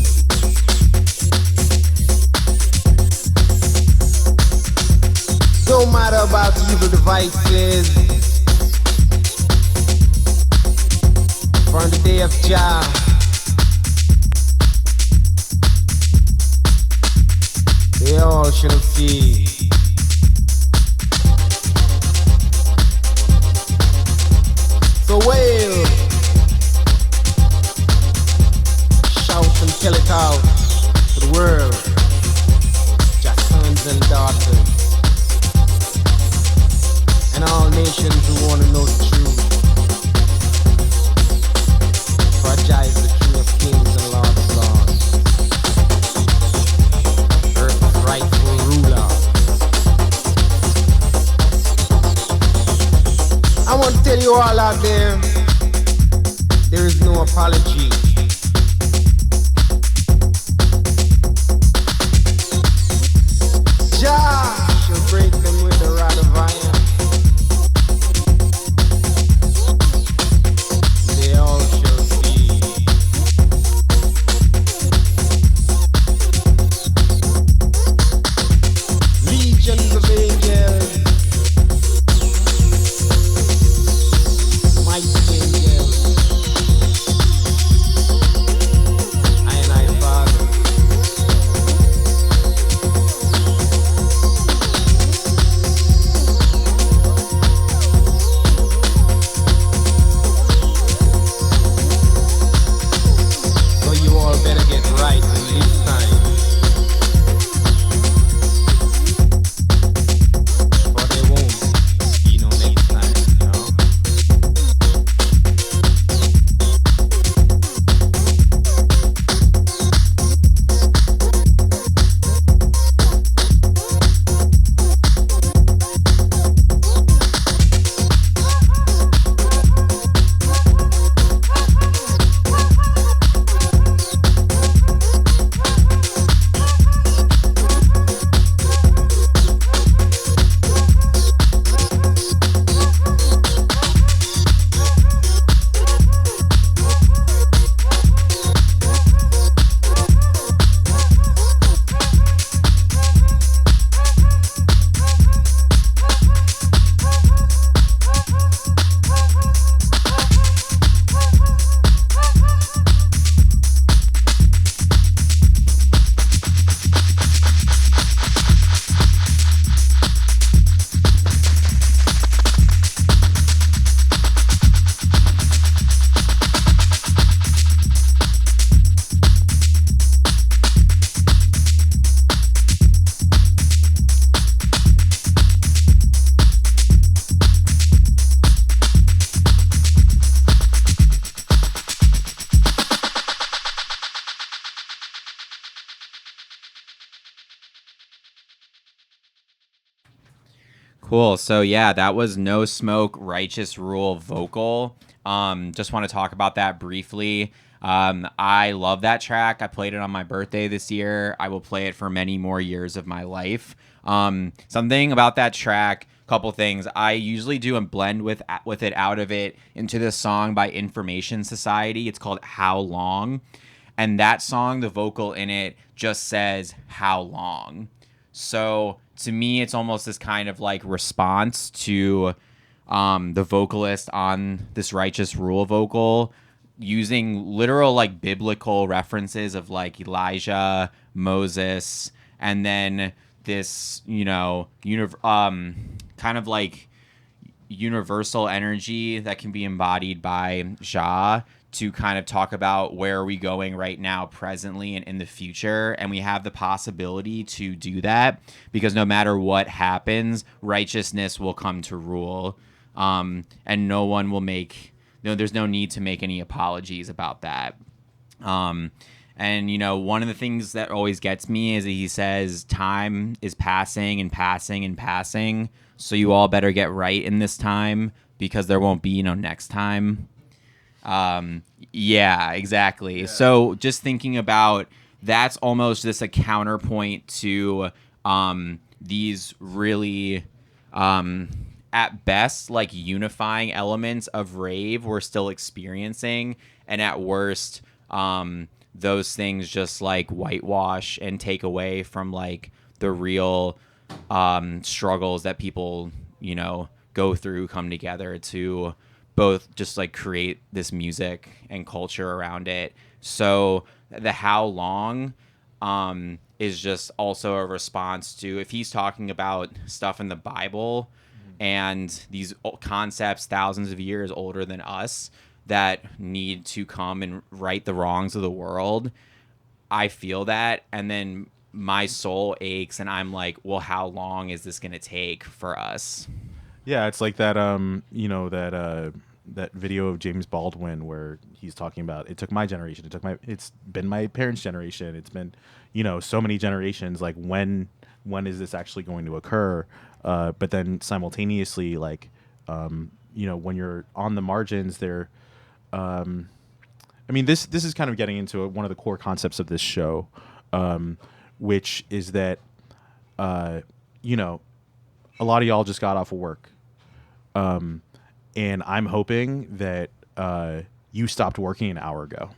Don't matter about evil devices, for on the day of Jah, they all shall see. So wail, shout and tell it out to the world, just sons and daughters, and all nations who want to know the truth. For Jah is the King of kings and Lord of lords, Earth's rightful ruler. I want to tell you all out there, there is no apology. Jah shall break them with a rod of iron. Cool. So yeah, that was No Smoke, Righteous Rule vocal. Just want to talk about that briefly. I love that track. I played it on my birthday this year. I will play it for many more years of my life. Something about that track, couple things. I usually do a blend with it out of it into this song by Information Society. It's called How Long. And that song, the vocal in it just says how long. So to me, it's almost this kind of like response to the vocalist on this Righteous Rule vocal using literal like biblical references of like Elijah, Moses, and then this, kind of like universal energy that can be embodied by Jah to kind of talk about where are we going right now, presently, and in the future. And we have the possibility to do that because no matter what happens, righteousness will come to rule. And no one will there's no need to make any apologies about that. And, one of the things that always gets me is that he says time is passing and passing and passing. So you all better get right in this time because there won't be no next time. Yeah, exactly. Yeah. So just thinking about that's almost just a counterpoint to these really at best like unifying elements of rave we're still experiencing, and at worst those things just like whitewash and take away from like the real struggles that people go through, come together to both just like create this music and culture around it. So the how long is just also a response to if he's talking about stuff in the Bible and these concepts thousands of years older than us that need to come and right the wrongs of the world. I feel that, and then my soul aches and I'm like, well, how long is this going to take for us? Yeah, it's like that that video of James Baldwin where he's talking about it took my generation, it's been my parents' generation, it's been so many generations, like when is this actually going to occur? But then simultaneously, like when you're on the margins there, this is kind of getting into one of the core concepts of this show, which is that a lot of y'all just got off of work. And I'm hoping that you stopped working an hour ago.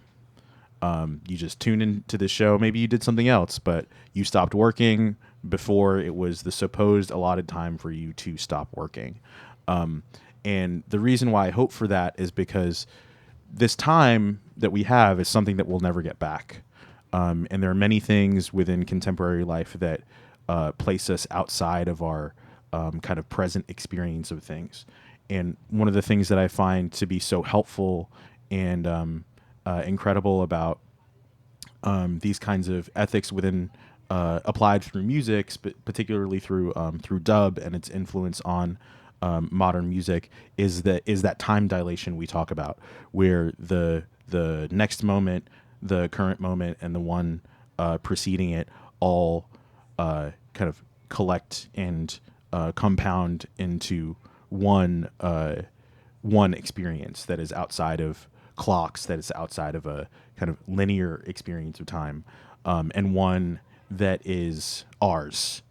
You just tuned into the show. Maybe you did something else, but you stopped working before it was the supposed allotted time for you to stop working. And the reason why I hope for that is because this time that we have is something that we'll never get back. And there are many things within contemporary life that place us outside of our kind of present experience of things. And one of the things that I find to be so helpful and incredible about these kinds of ethics within applied through music, particularly through dub and its influence on modern music, is that time dilation we talk about, where the next moment, the current moment, and the one preceding it all kind of collect and compound into one experience that is outside of clocks, that is outside of a kind of linear experience of time, and one that is ours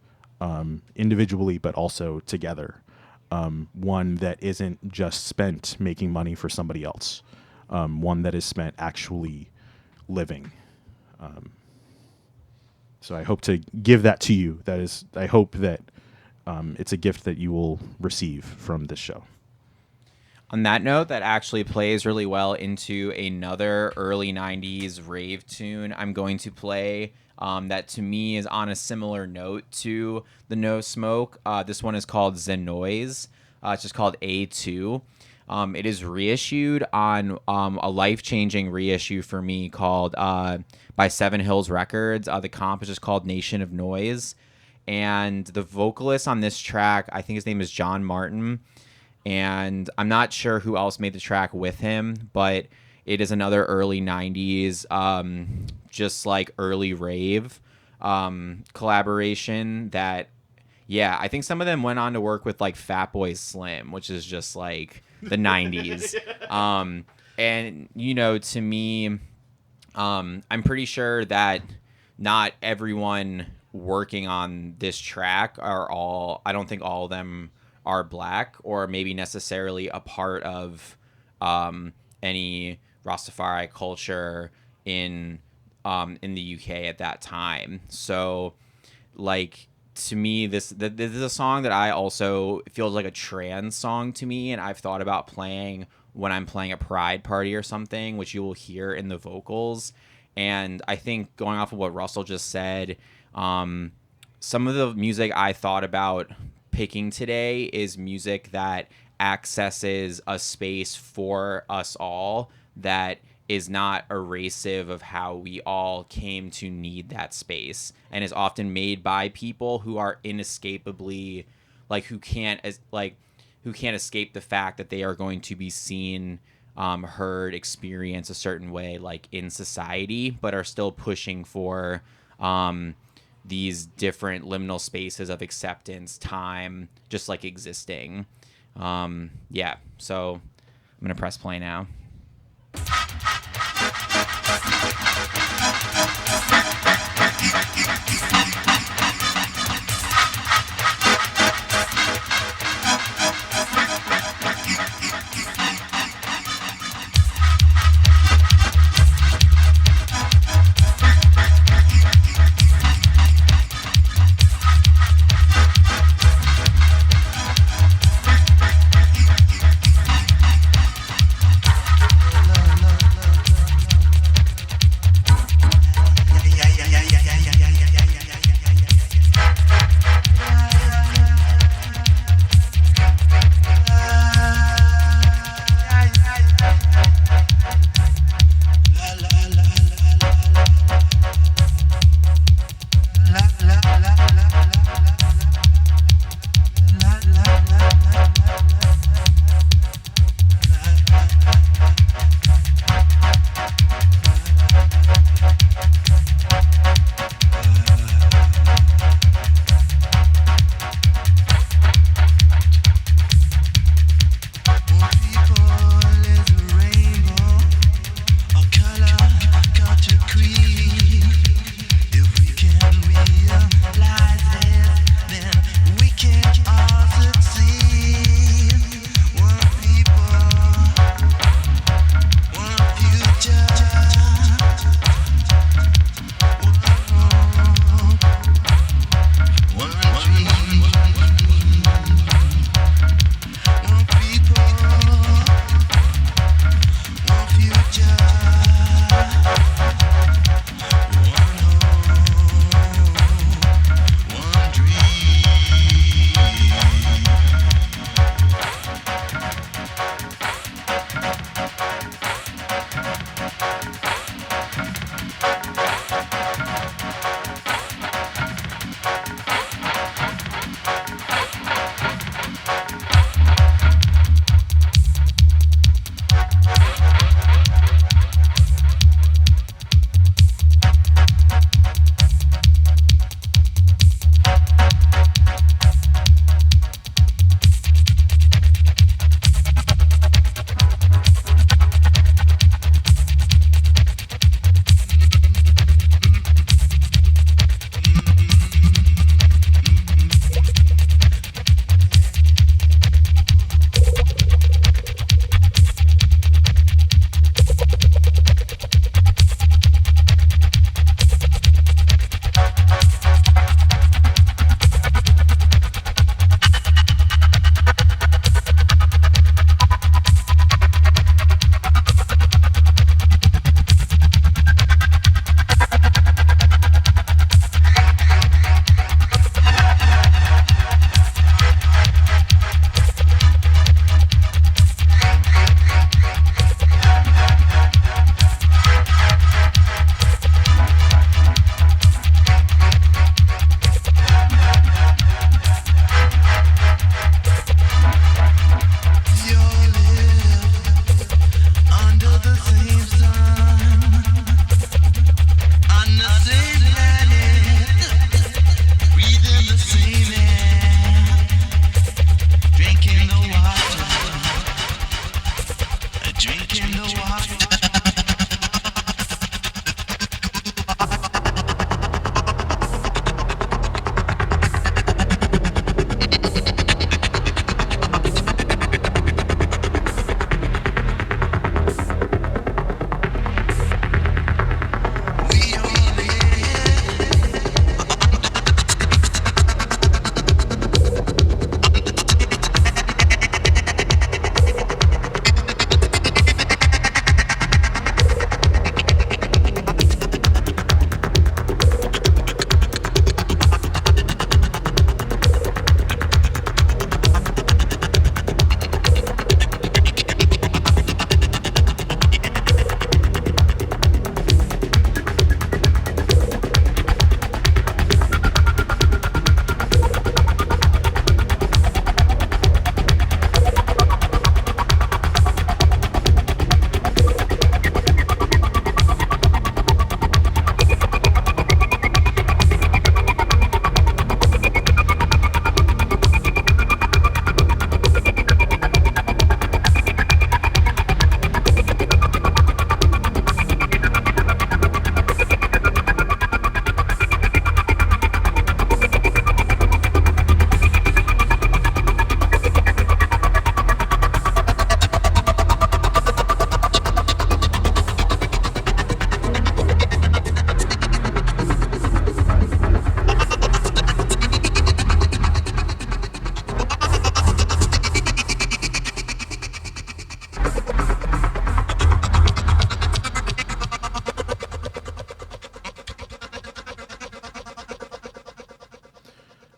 individually, but also together. One that isn't just spent making money for somebody else. One that is spent actually living. So I hope to give that to you. I hope that it's a gift that you will receive from this show. On that note, that actually plays really well into another early 90s rave tune I'm going to play that to me is on a similar note to the No Smoke. This one is called Zenoise. It's just called A2. It is reissued on a life-changing reissue for me called by Seven Hills Records. The comp is just called Nation of Noise. And the vocalist on this track, I think his name is John Martin. And I'm not sure who else made the track with him, but it is another early 90s, just like early rave collaboration that, Yeah, I think some of them went on to work with like Fatboy Slim, which is just like the 90s. And, you know, to me, I'm pretty sure that not everyone working on this track I don't think all of them are black or maybe necessarily a part of any Rastafari culture in the UK at that time. So, like, to me, this is a song that I also feels like a trans song to me, and I've thought about playing when I'm playing a pride party or something, which you will hear in the vocals. And I think going off of what Russell just said, some of the music I thought about picking today is music that accesses a space for us all that is not erasive of how we all came to need that space, and is often made by people who are inescapably, like, who can't escape the fact that they are going to be seen, heard, experience a certain way, like, in society, but are still pushing for these different liminal spaces of acceptance, time, just like existing. Yeah, so I'm gonna press play now.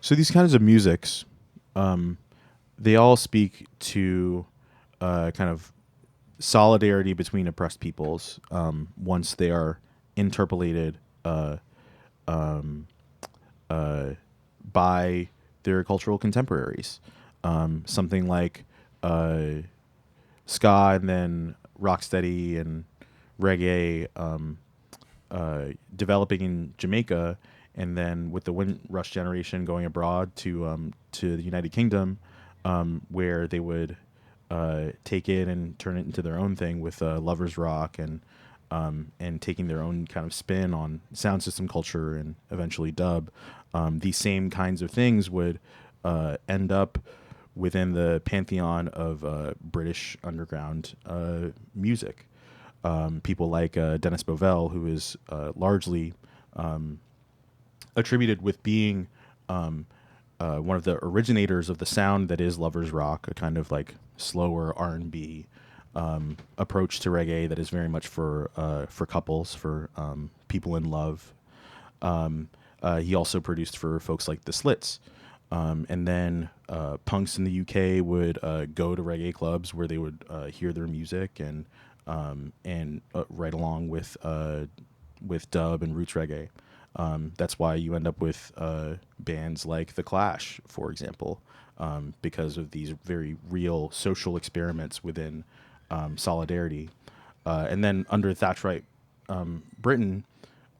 So these kinds of musics, they all speak to kind of solidarity between oppressed peoples once they are interpolated by their cultural contemporaries. Something like ska and then rocksteady and reggae developing in Jamaica, and then with the Windrush generation going abroad to the United Kingdom, where they would take it and turn it into their own thing with lovers rock and taking their own kind of spin on sound system culture and eventually dub. These same kinds of things would end up within the pantheon of British underground music. People like Dennis Bovell, who is largely attributed with being one of the originators of the sound that is lovers rock, a kind of like slower R&B approach to reggae that is very much for couples, for people in love. He also produced for folks like the Slits. And then punks in the UK would go to reggae clubs where they would hear their music and right along with dub and roots reggae. That's why you end up with bands like The Clash, for example, because of these very real social experiments within solidarity. And then under Thatcherite Britain,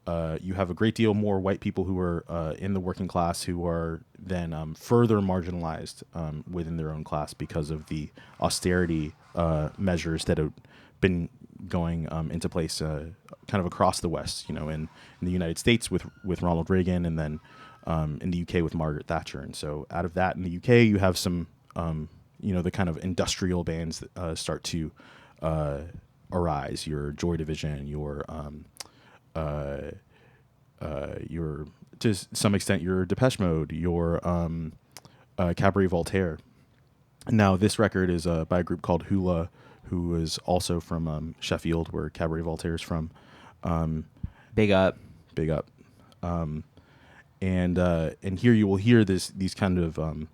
you have a great deal more white people who are in the working class who are then further marginalized within their own class because of the austerity measures that have been going into place kind of across the West, in the United States with Ronald Reagan, and then in the UK with Margaret Thatcher. And so out of that in the UK, you have some, the kind of industrial bands that start to arise, your Joy Division, your to some extent your Depeche Mode, your Cabaret Voltaire. Now this record is by a group called Hula, who is also from Sheffield, where Cabaret Voltaire is from. Big up. And here you will hear these kind of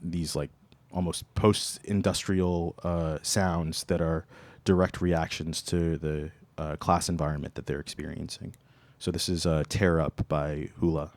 these like almost post-industrial sounds that are direct reactions to the class environment that they're experiencing. So this is Tear Up by Hula.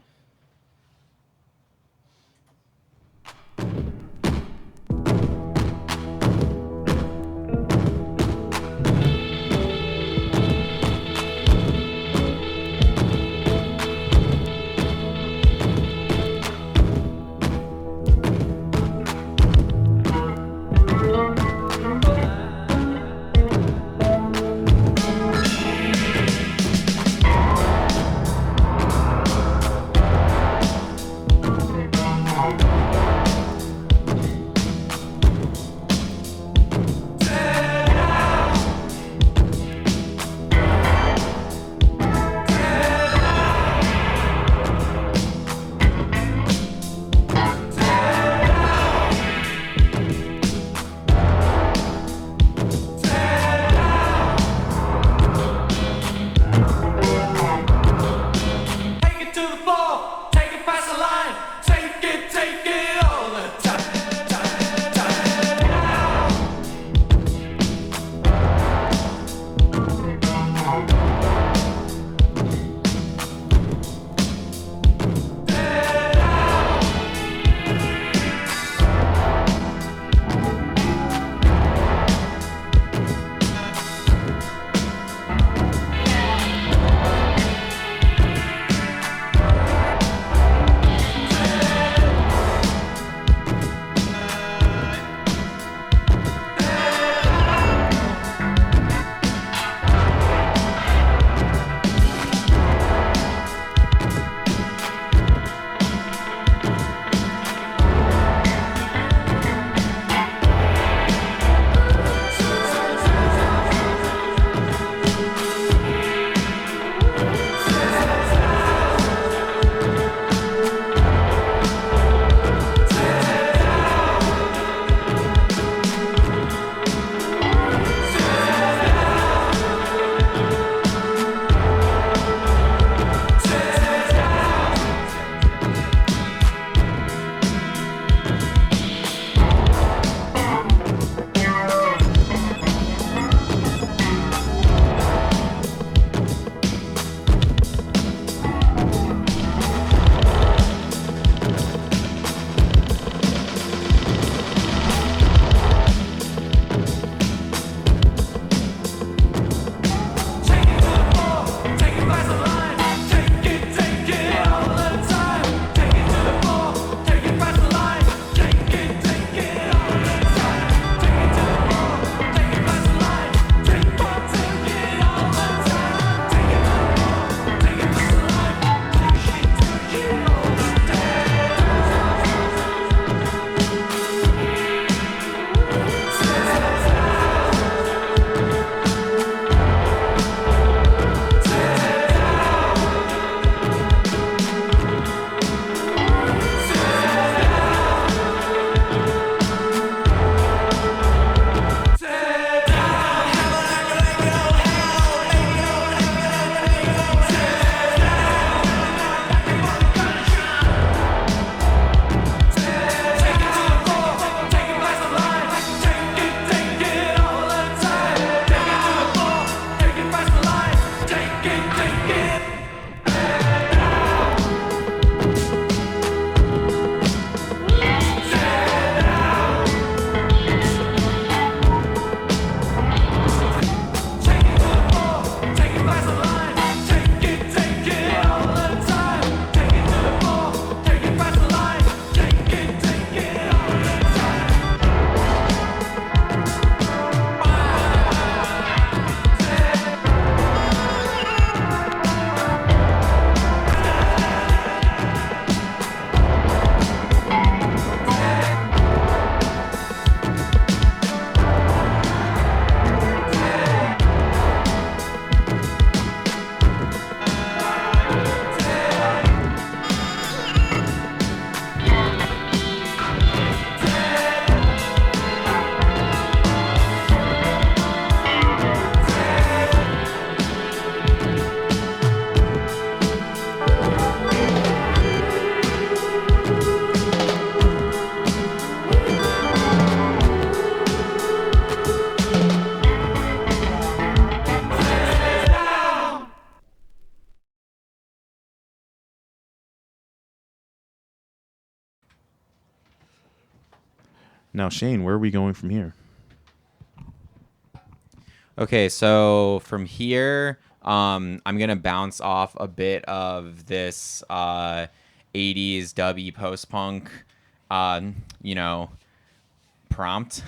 Now, Shane, where are we going from here? Okay, so from here, I'm gonna bounce off a bit of this 80s dubby post-punk, prompt.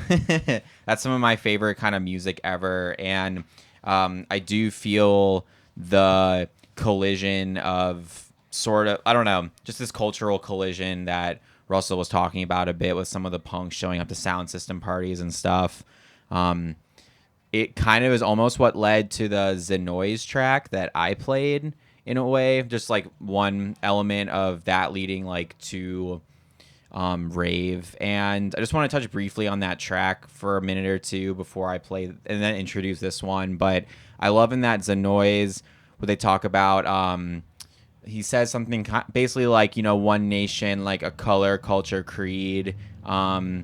That's some of my favorite kind of music ever, and I do feel the collision of sort of, I don't know, just this cultural collision that Russell was talking about a bit with some of the punks showing up to sound system parties and stuff. It kind of is almost what led to the Zenoise track that I played in a way, just like one element of that leading like to rave. And I just want to touch briefly on that track for a minute or two before I play and then introduce this one. But I love in that Zenoise where they talk about he says something basically like, one nation, like a color, culture, creed, something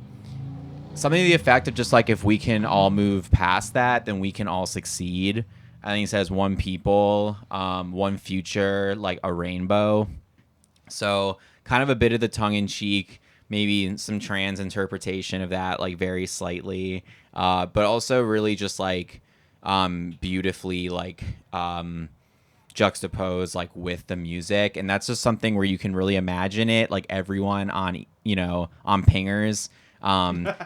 to the effect of just like, if we can all move past that, then we can all succeed. I think he says one people, one future, like a rainbow. So kind of a bit of the tongue-in-cheek, maybe some trans interpretation of that, like very slightly, but also really just like beautifully like juxtaposed like with the music. And that's just something where you can really imagine it, like everyone on pingers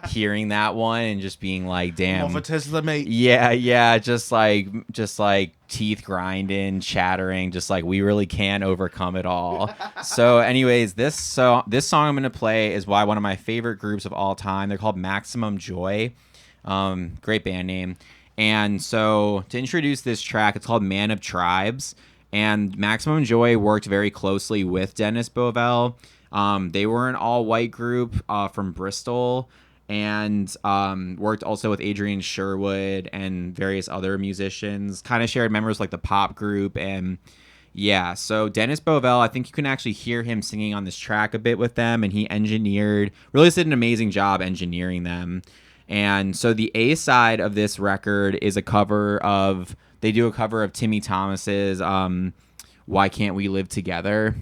hearing that one and just being like, damn, I'm off a Tesla, mate. yeah, just like teeth grinding, chattering, just like we really can overcome it all. So anyways, this song I'm gonna play is by one of my favorite groups of all time. They're called Maximum Joy. Great band name. And so to introduce this track, it's called Man of Tribes, and Maximum Joy worked very closely with Dennis Bovell. They were an all-white group from Bristol, and worked also with Adrian Sherwood and various other musicians, kind of shared members like the pop group. And yeah, so Dennis Bovell, I think you can actually hear him singing on this track a bit with them, and he really did an amazing job engineering them. And so the A side of this record is they do a cover of Timmy Thomas's Why Can't We Live Together,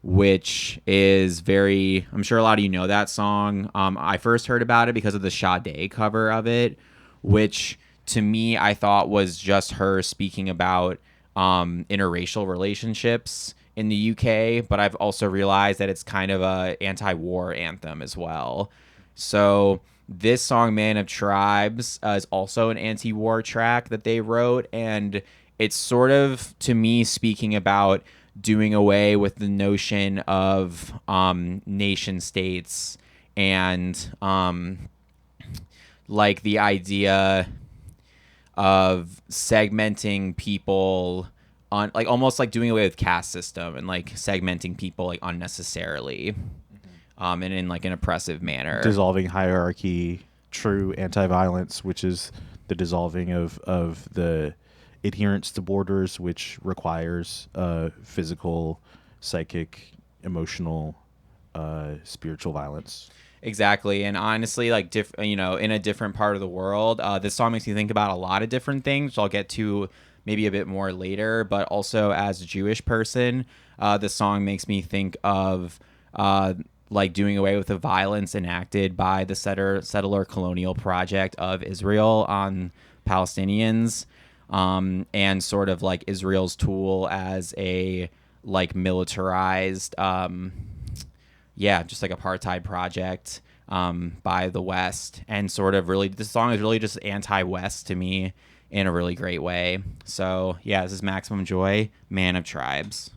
which is I'm sure a lot of you know that song. I first heard about it because of the Sade cover of it, which to me I thought was just her speaking about interracial relationships in the UK, but I've also realized that it's kind of a anti-war anthem as well. So this song, Man of Tribes, is also an anti-war track that they wrote, and it's sort of, to me, speaking about doing away with the notion of nation states and like the idea of segmenting people on, like, almost like doing away with caste system and like segmenting people like unnecessarily. And in like an oppressive manner. Dissolving hierarchy, true anti-violence, which is the dissolving of the adherence to borders, which requires physical, psychic, emotional, spiritual violence. Exactly. And honestly, like, in a different part of the world, this song makes me think about a lot of different things, which I'll get to maybe a bit more later. But also as a Jewish person, this song makes me think of like doing away with the violence enacted by the settler colonial project of Israel on Palestinians, and sort of like Israel's tool as a like militarized, just like apartheid project by the West. And sort of really, this song is really just anti-West to me in a really great way. So yeah, this is Maximum Joy, Man of Tribes.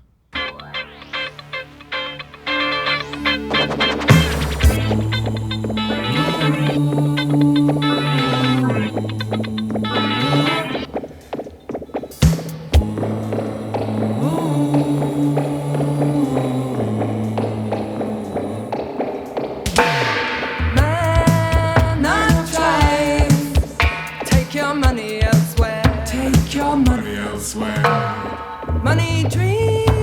Money dreams.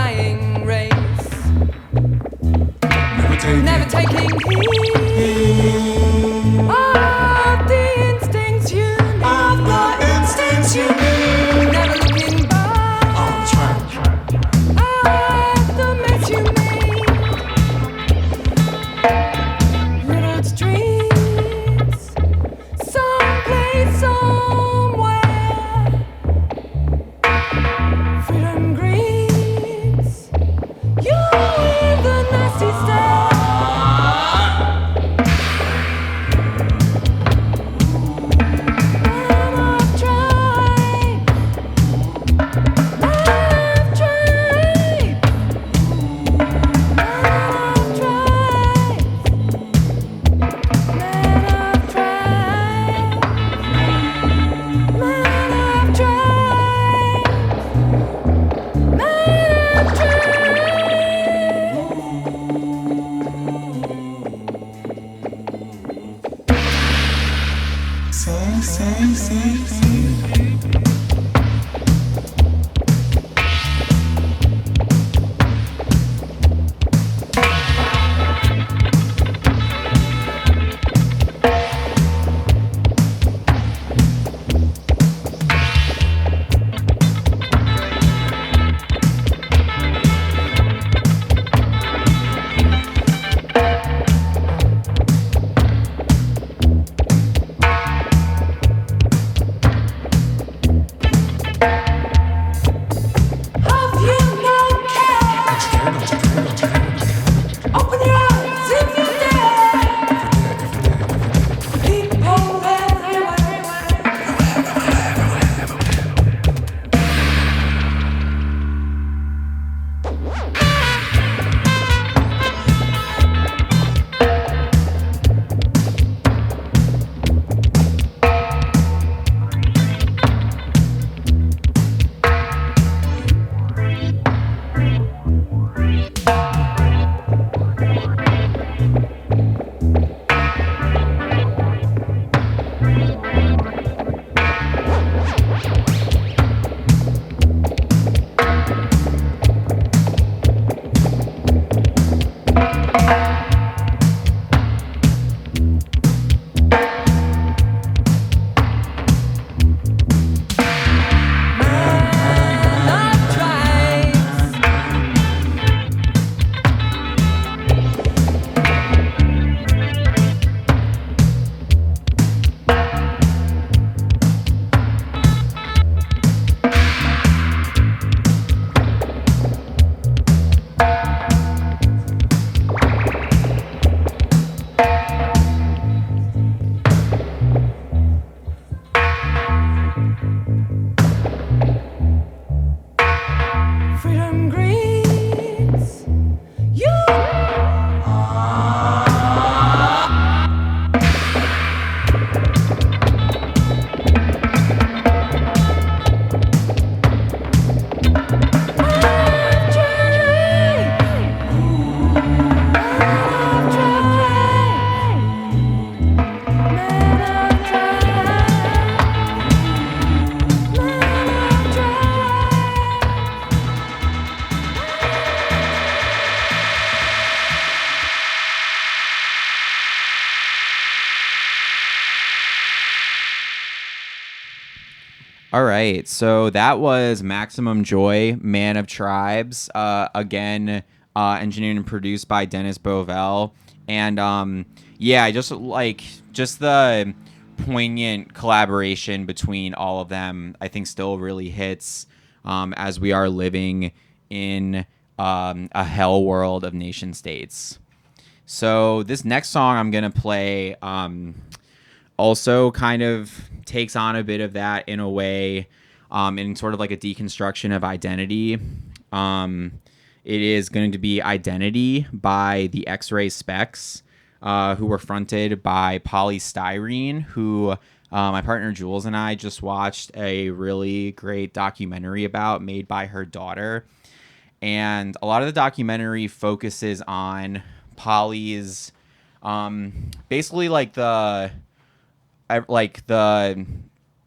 dying race. Never taking heed of the instincts you need. Never looking back at the mess you made. Little streets, someplace, somewhere. Freedom greets you with a nasty stare. All right, so that was Maximum Joy, Man of Tribes, again, engineered and produced by Dennis Bovell. And yeah, just the poignant collaboration between all of them, I think still really hits as we are living in a hell world of nation states. So this next song I'm going to play also kind of takes on a bit of that in a way, in sort of like a deconstruction of identity. It is going to be Identity by the X-Ray Specs, who were fronted by Polystyrene, who my partner Jules and I just watched a really great documentary about, made by her daughter. And a lot of the documentary focuses on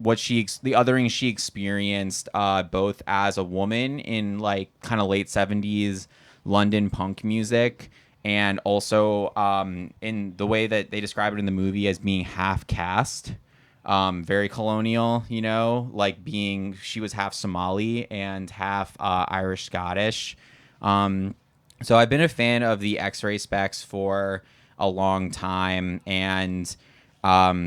the othering she experienced both as a woman in like kind of late 70s London punk music, and also in the way that they describe it in the movie as being half caste, very colonial, you know, like she was half Somali and half Irish Scottish. So I've been a fan of the X-Ray Specs for a long time, and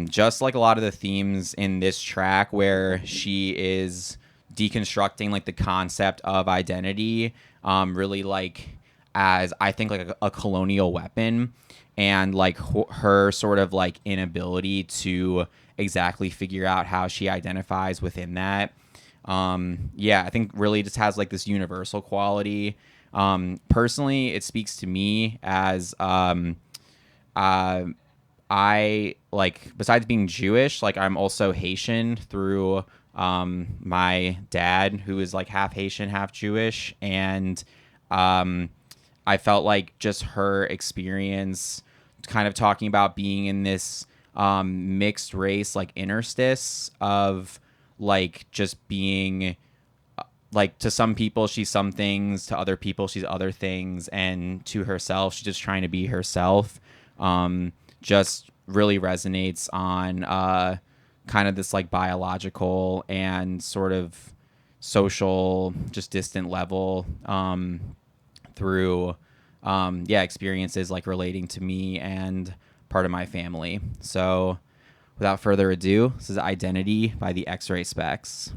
just like a lot of the themes in this track where she is deconstructing like the concept of identity, really like as I think like a colonial weapon, and like her sort of like inability to exactly figure out how she identifies within that. I think really just has like this universal quality. Personally, it speaks to me as I like, besides being Jewish, like I'm also Haitian through my dad, who is like half Haitian, half Jewish, and I felt like just her experience kind of talking about being in this mixed race like interstice of like just being like, to some people she's some things, to other people she's other things, and to herself she's just trying to be herself. Just really resonates on kind of this like biological and sort of social, just distant level, through experiences like relating to me and part of my family. So without further ado, this is Identity by the X-Ray Specs.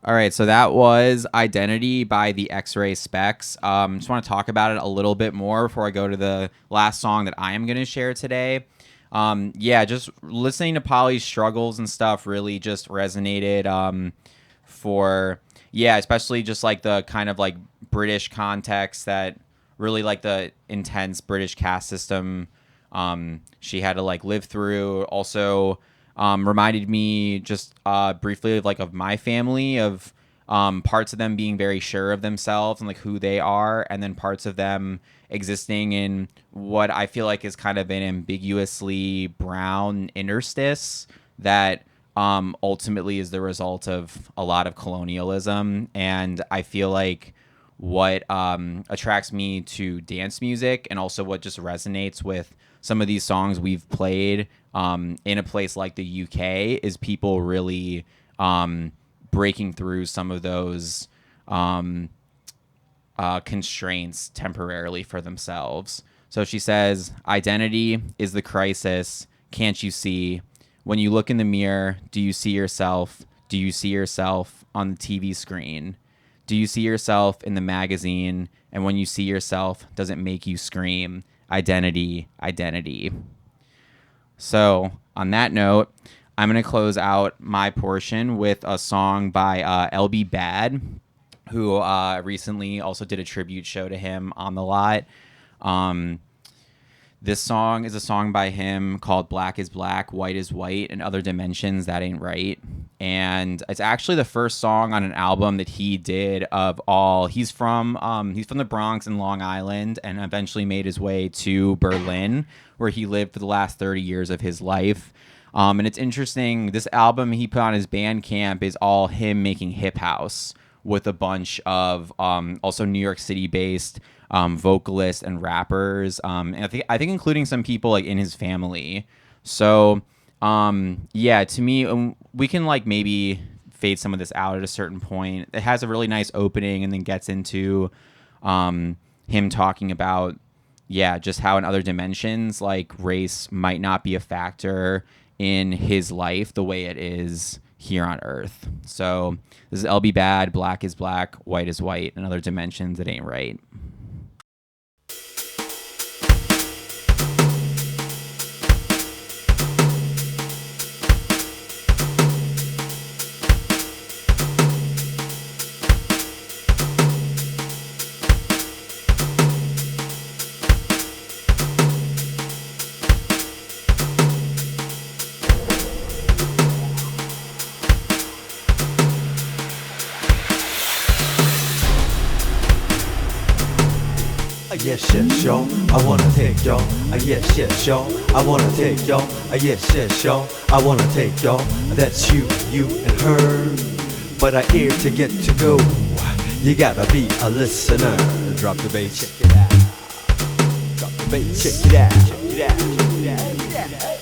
All right, so that was Identity by the X-Ray Specs. Just want to talk about it a little bit more before I go to the last song that I am going to share today. Just listening to Polly's struggles and stuff really just resonated especially just like the kind of like British context that really like the intense British caste system she had to like live through. Also, reminded me just briefly of like of my family, of parts of them being very sure of themselves and like who they are, and then parts of them existing in what I feel like is kind of an ambiguously brown interstice that ultimately is the result of a lot of colonialism. And I feel like what attracts me to dance music, and also what just resonates with some of these songs we've played in a place like the UK is people really breaking through some of those constraints temporarily for themselves. So she says, identity is the crisis. Can't you see? When you look in the mirror, do you see yourself? Do you see yourself on the TV screen? Do you see yourself in the magazine? And when you see yourself, does it make you scream? Identity, identity. So on that note, I'm going to close out my portion with a song by LB Bad, who recently also did a tribute show to him on the lot. This song is a song by him called Black is Black, White is White, and Other Dimensions That Ain't Right. And it's actually the first song on an album that he did of all. He's from the Bronx and Long Island, and eventually made his way to Berlin, where he lived for the last 30 years of his life. And it's interesting, this album he put on his Bandcamp is all him making hip house with a bunch of also New York City based vocalists and rappers, and I think including some people like in his family. So yeah, to me, we can like maybe fade some of this out at a certain point. It has a really nice opening and then gets into him talking about just how in other dimensions like race might not be a factor in his life the way it is here on Earth. So this is LB Bad, Black is Black, White is White, and Other Dimensions That Ain't Right. Yes, yes, yo, I wanna take y'all. Yes, yes, yo, I wanna take y'all. Yes, yes, yo, I wanna take y'all. That's you and her. But I here to get to go. You gotta be a listener. Drop the bass, check it out. Drop the bass, check it out. Check it out. Check it out.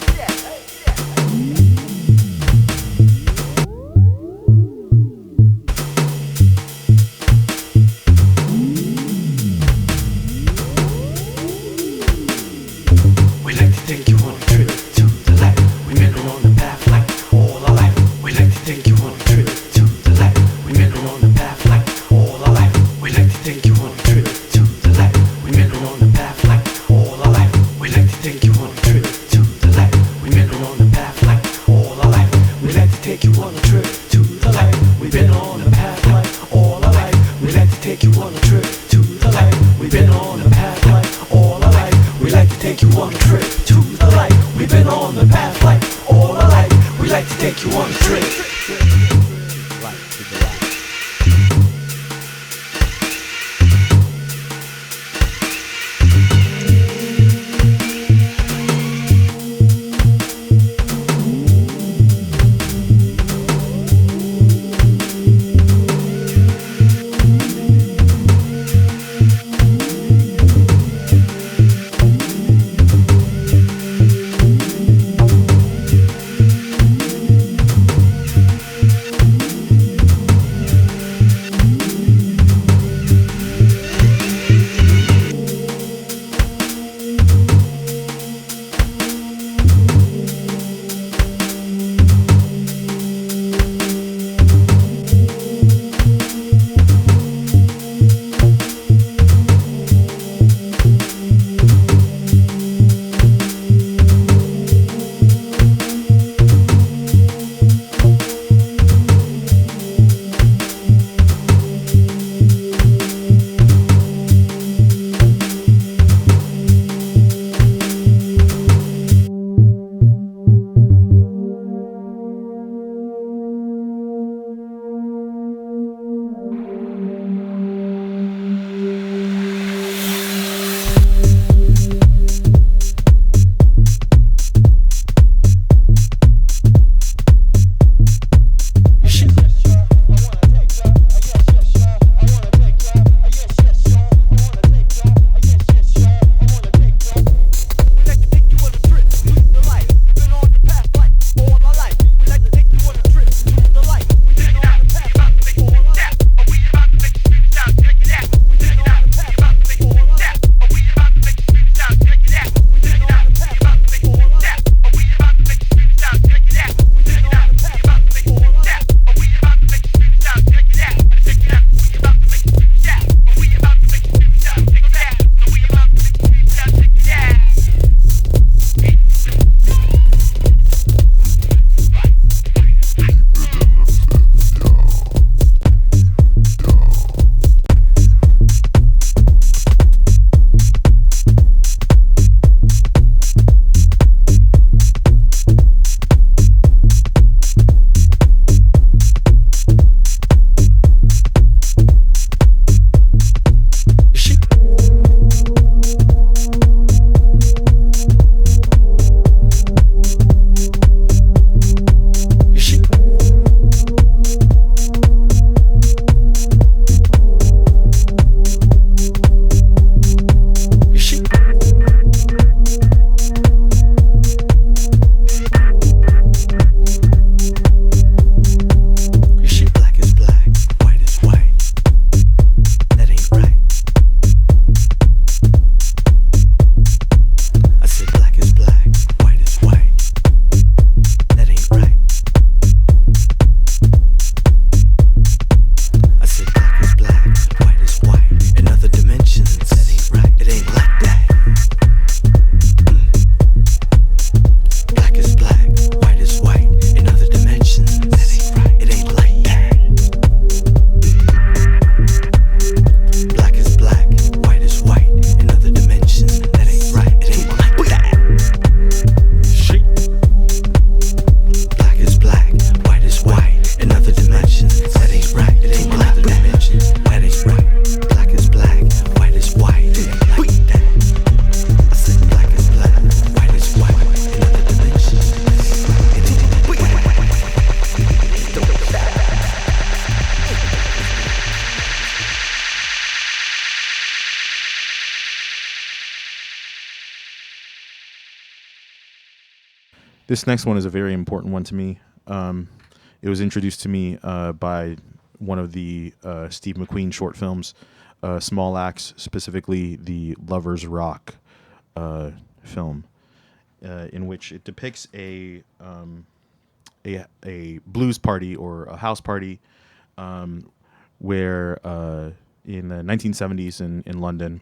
This next one is a very important one to me. It was introduced to me by one of the Steve McQueen short films, Small Axe, specifically the Lovers Rock film, in which it depicts a blues party or a house party where in the 1970s in London,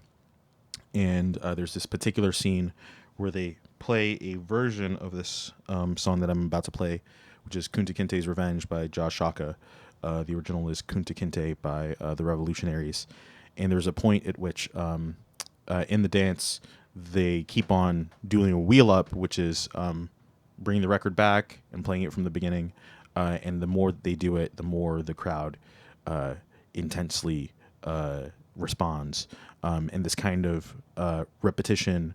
and there's this particular scene where they play a version of this song that I'm about to play, which is Kunta Kinte's Revenge by Josh Shaka. The original is Kunta Kinte by the Revolutionaries. And there's a point at which in the dance, they keep on doing a wheel up, which is bringing the record back and playing it from the beginning. And the more they do it, the more the crowd intensely responds. And this kind of repetition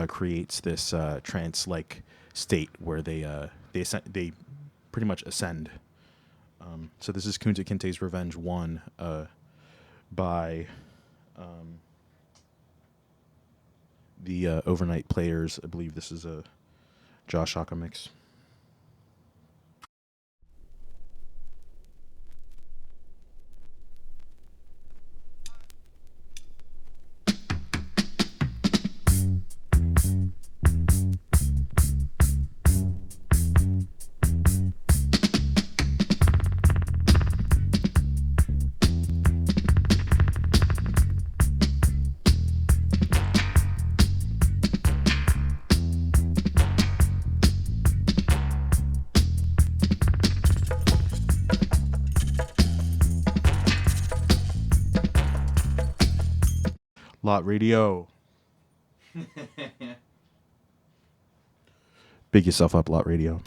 creates this trance-like state where they pretty much ascend. So this is Kunta Kinte's Revenge 1 by the Overnight Players. I believe this is a Josh Shaka mix. Lot Radio. Big yourself up, Lot Radio.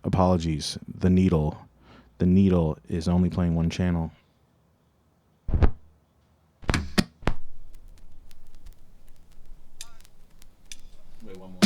Apologies. The needle is only playing one channel. Wait, one more.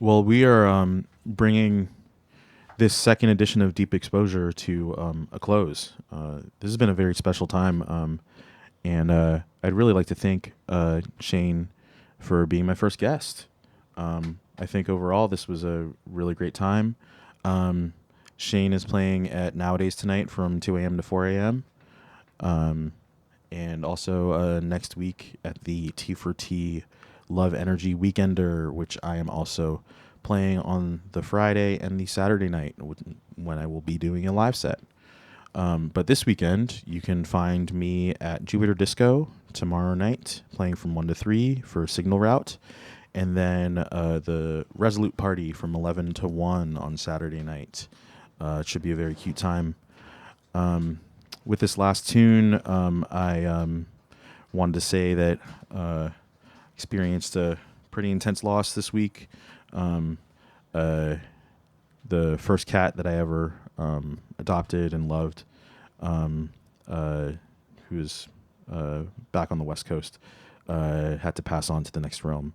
Well, we are bringing this second edition of Deep Exposure to a close. This has been a very special time, and I'd really like to thank Shane for being my first guest. I think overall this was a really great time. Shane is playing at Nowadays tonight from 2 a.m. to 4 a.m. And also next week at the T4T Love Energy Weekender, which I am also playing on the Friday and the Saturday night when I will be doing a live set. But this weekend, you can find me at Jupiter Disco tomorrow night, playing from 1 to 3 for Signal Route. And then the Resolute Party from 11 to 1 on Saturday night. It should be a very cute time. With this last tune, I wanted to say that experienced a pretty intense loss this week. The first cat that I ever adopted and loved, who's back on the West Coast, had to pass on to the next realm.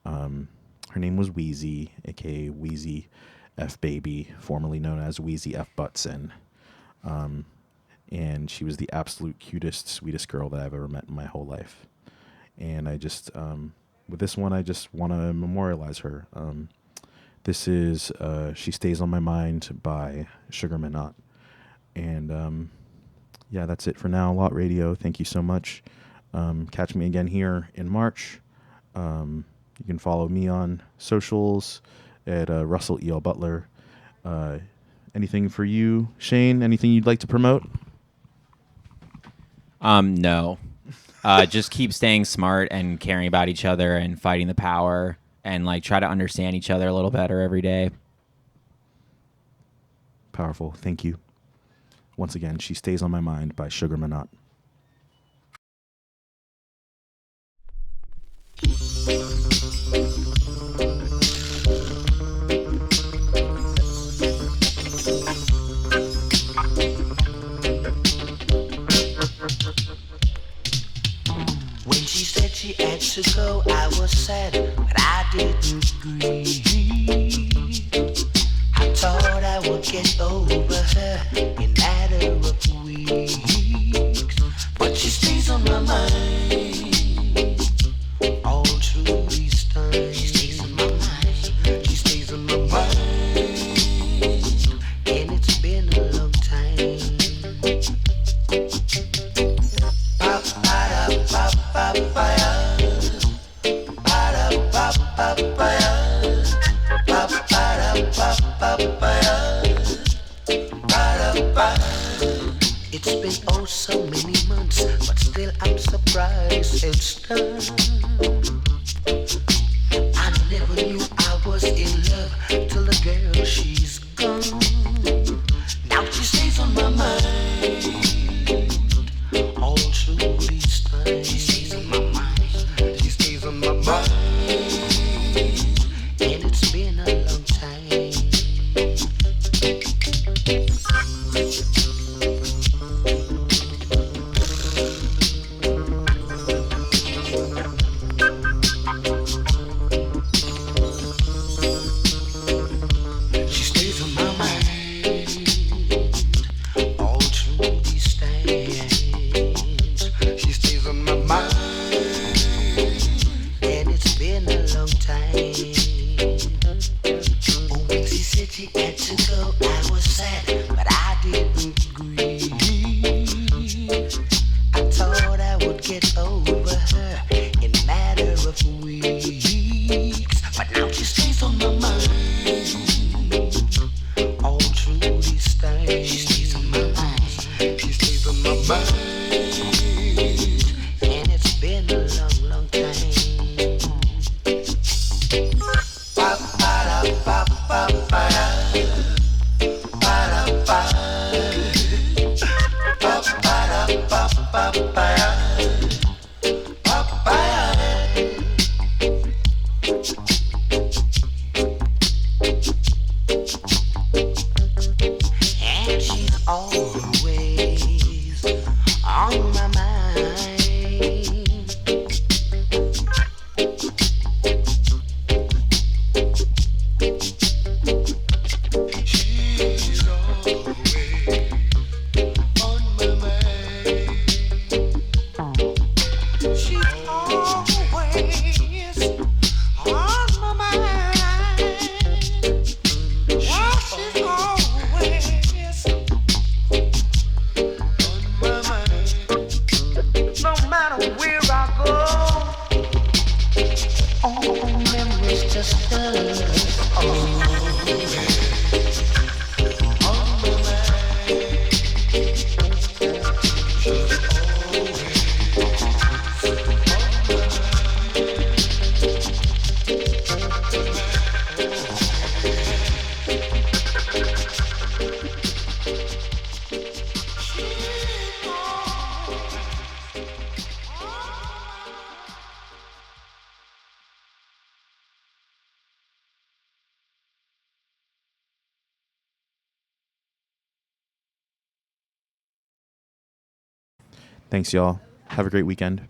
Her name was Wheezy, aka Wheezy F Baby, formerly known as Wheezy F Butson. And she was the absolute cutest, sweetest girl that I've ever met in my whole life. And I just, with this one, I just want to memorialize her. This is She Stays on My Mind by Sugar Minot. And yeah, that's it for now. Lot Radio, thank you so much. Catch me again here in March. You can follow me on socials at Russell E.L. Butler. Anything for you, Shane? Anything you'd like to promote? No. Just keep staying smart and caring about each other and fighting the power and like try to understand each other a little better every day. Powerful. Thank you. Once again, She Stays on My Mind by Sugar Minot. When she said she had to go, I was sad, but I didn't agree. I thought I would get over her in a matter of weeks, but she stays on my mind all through these times. She stays on my mind. She stays on my mind, and it's been a long time. It's been oh so many months, but still I'm surprised it's done. I never knew I was in love till the girl she's gone. Now she stays on my mind all through these times. She stays on my mind. She stays on my mind, and it's been a long time. Get over her in Thanks, y'all. Have a great weekend.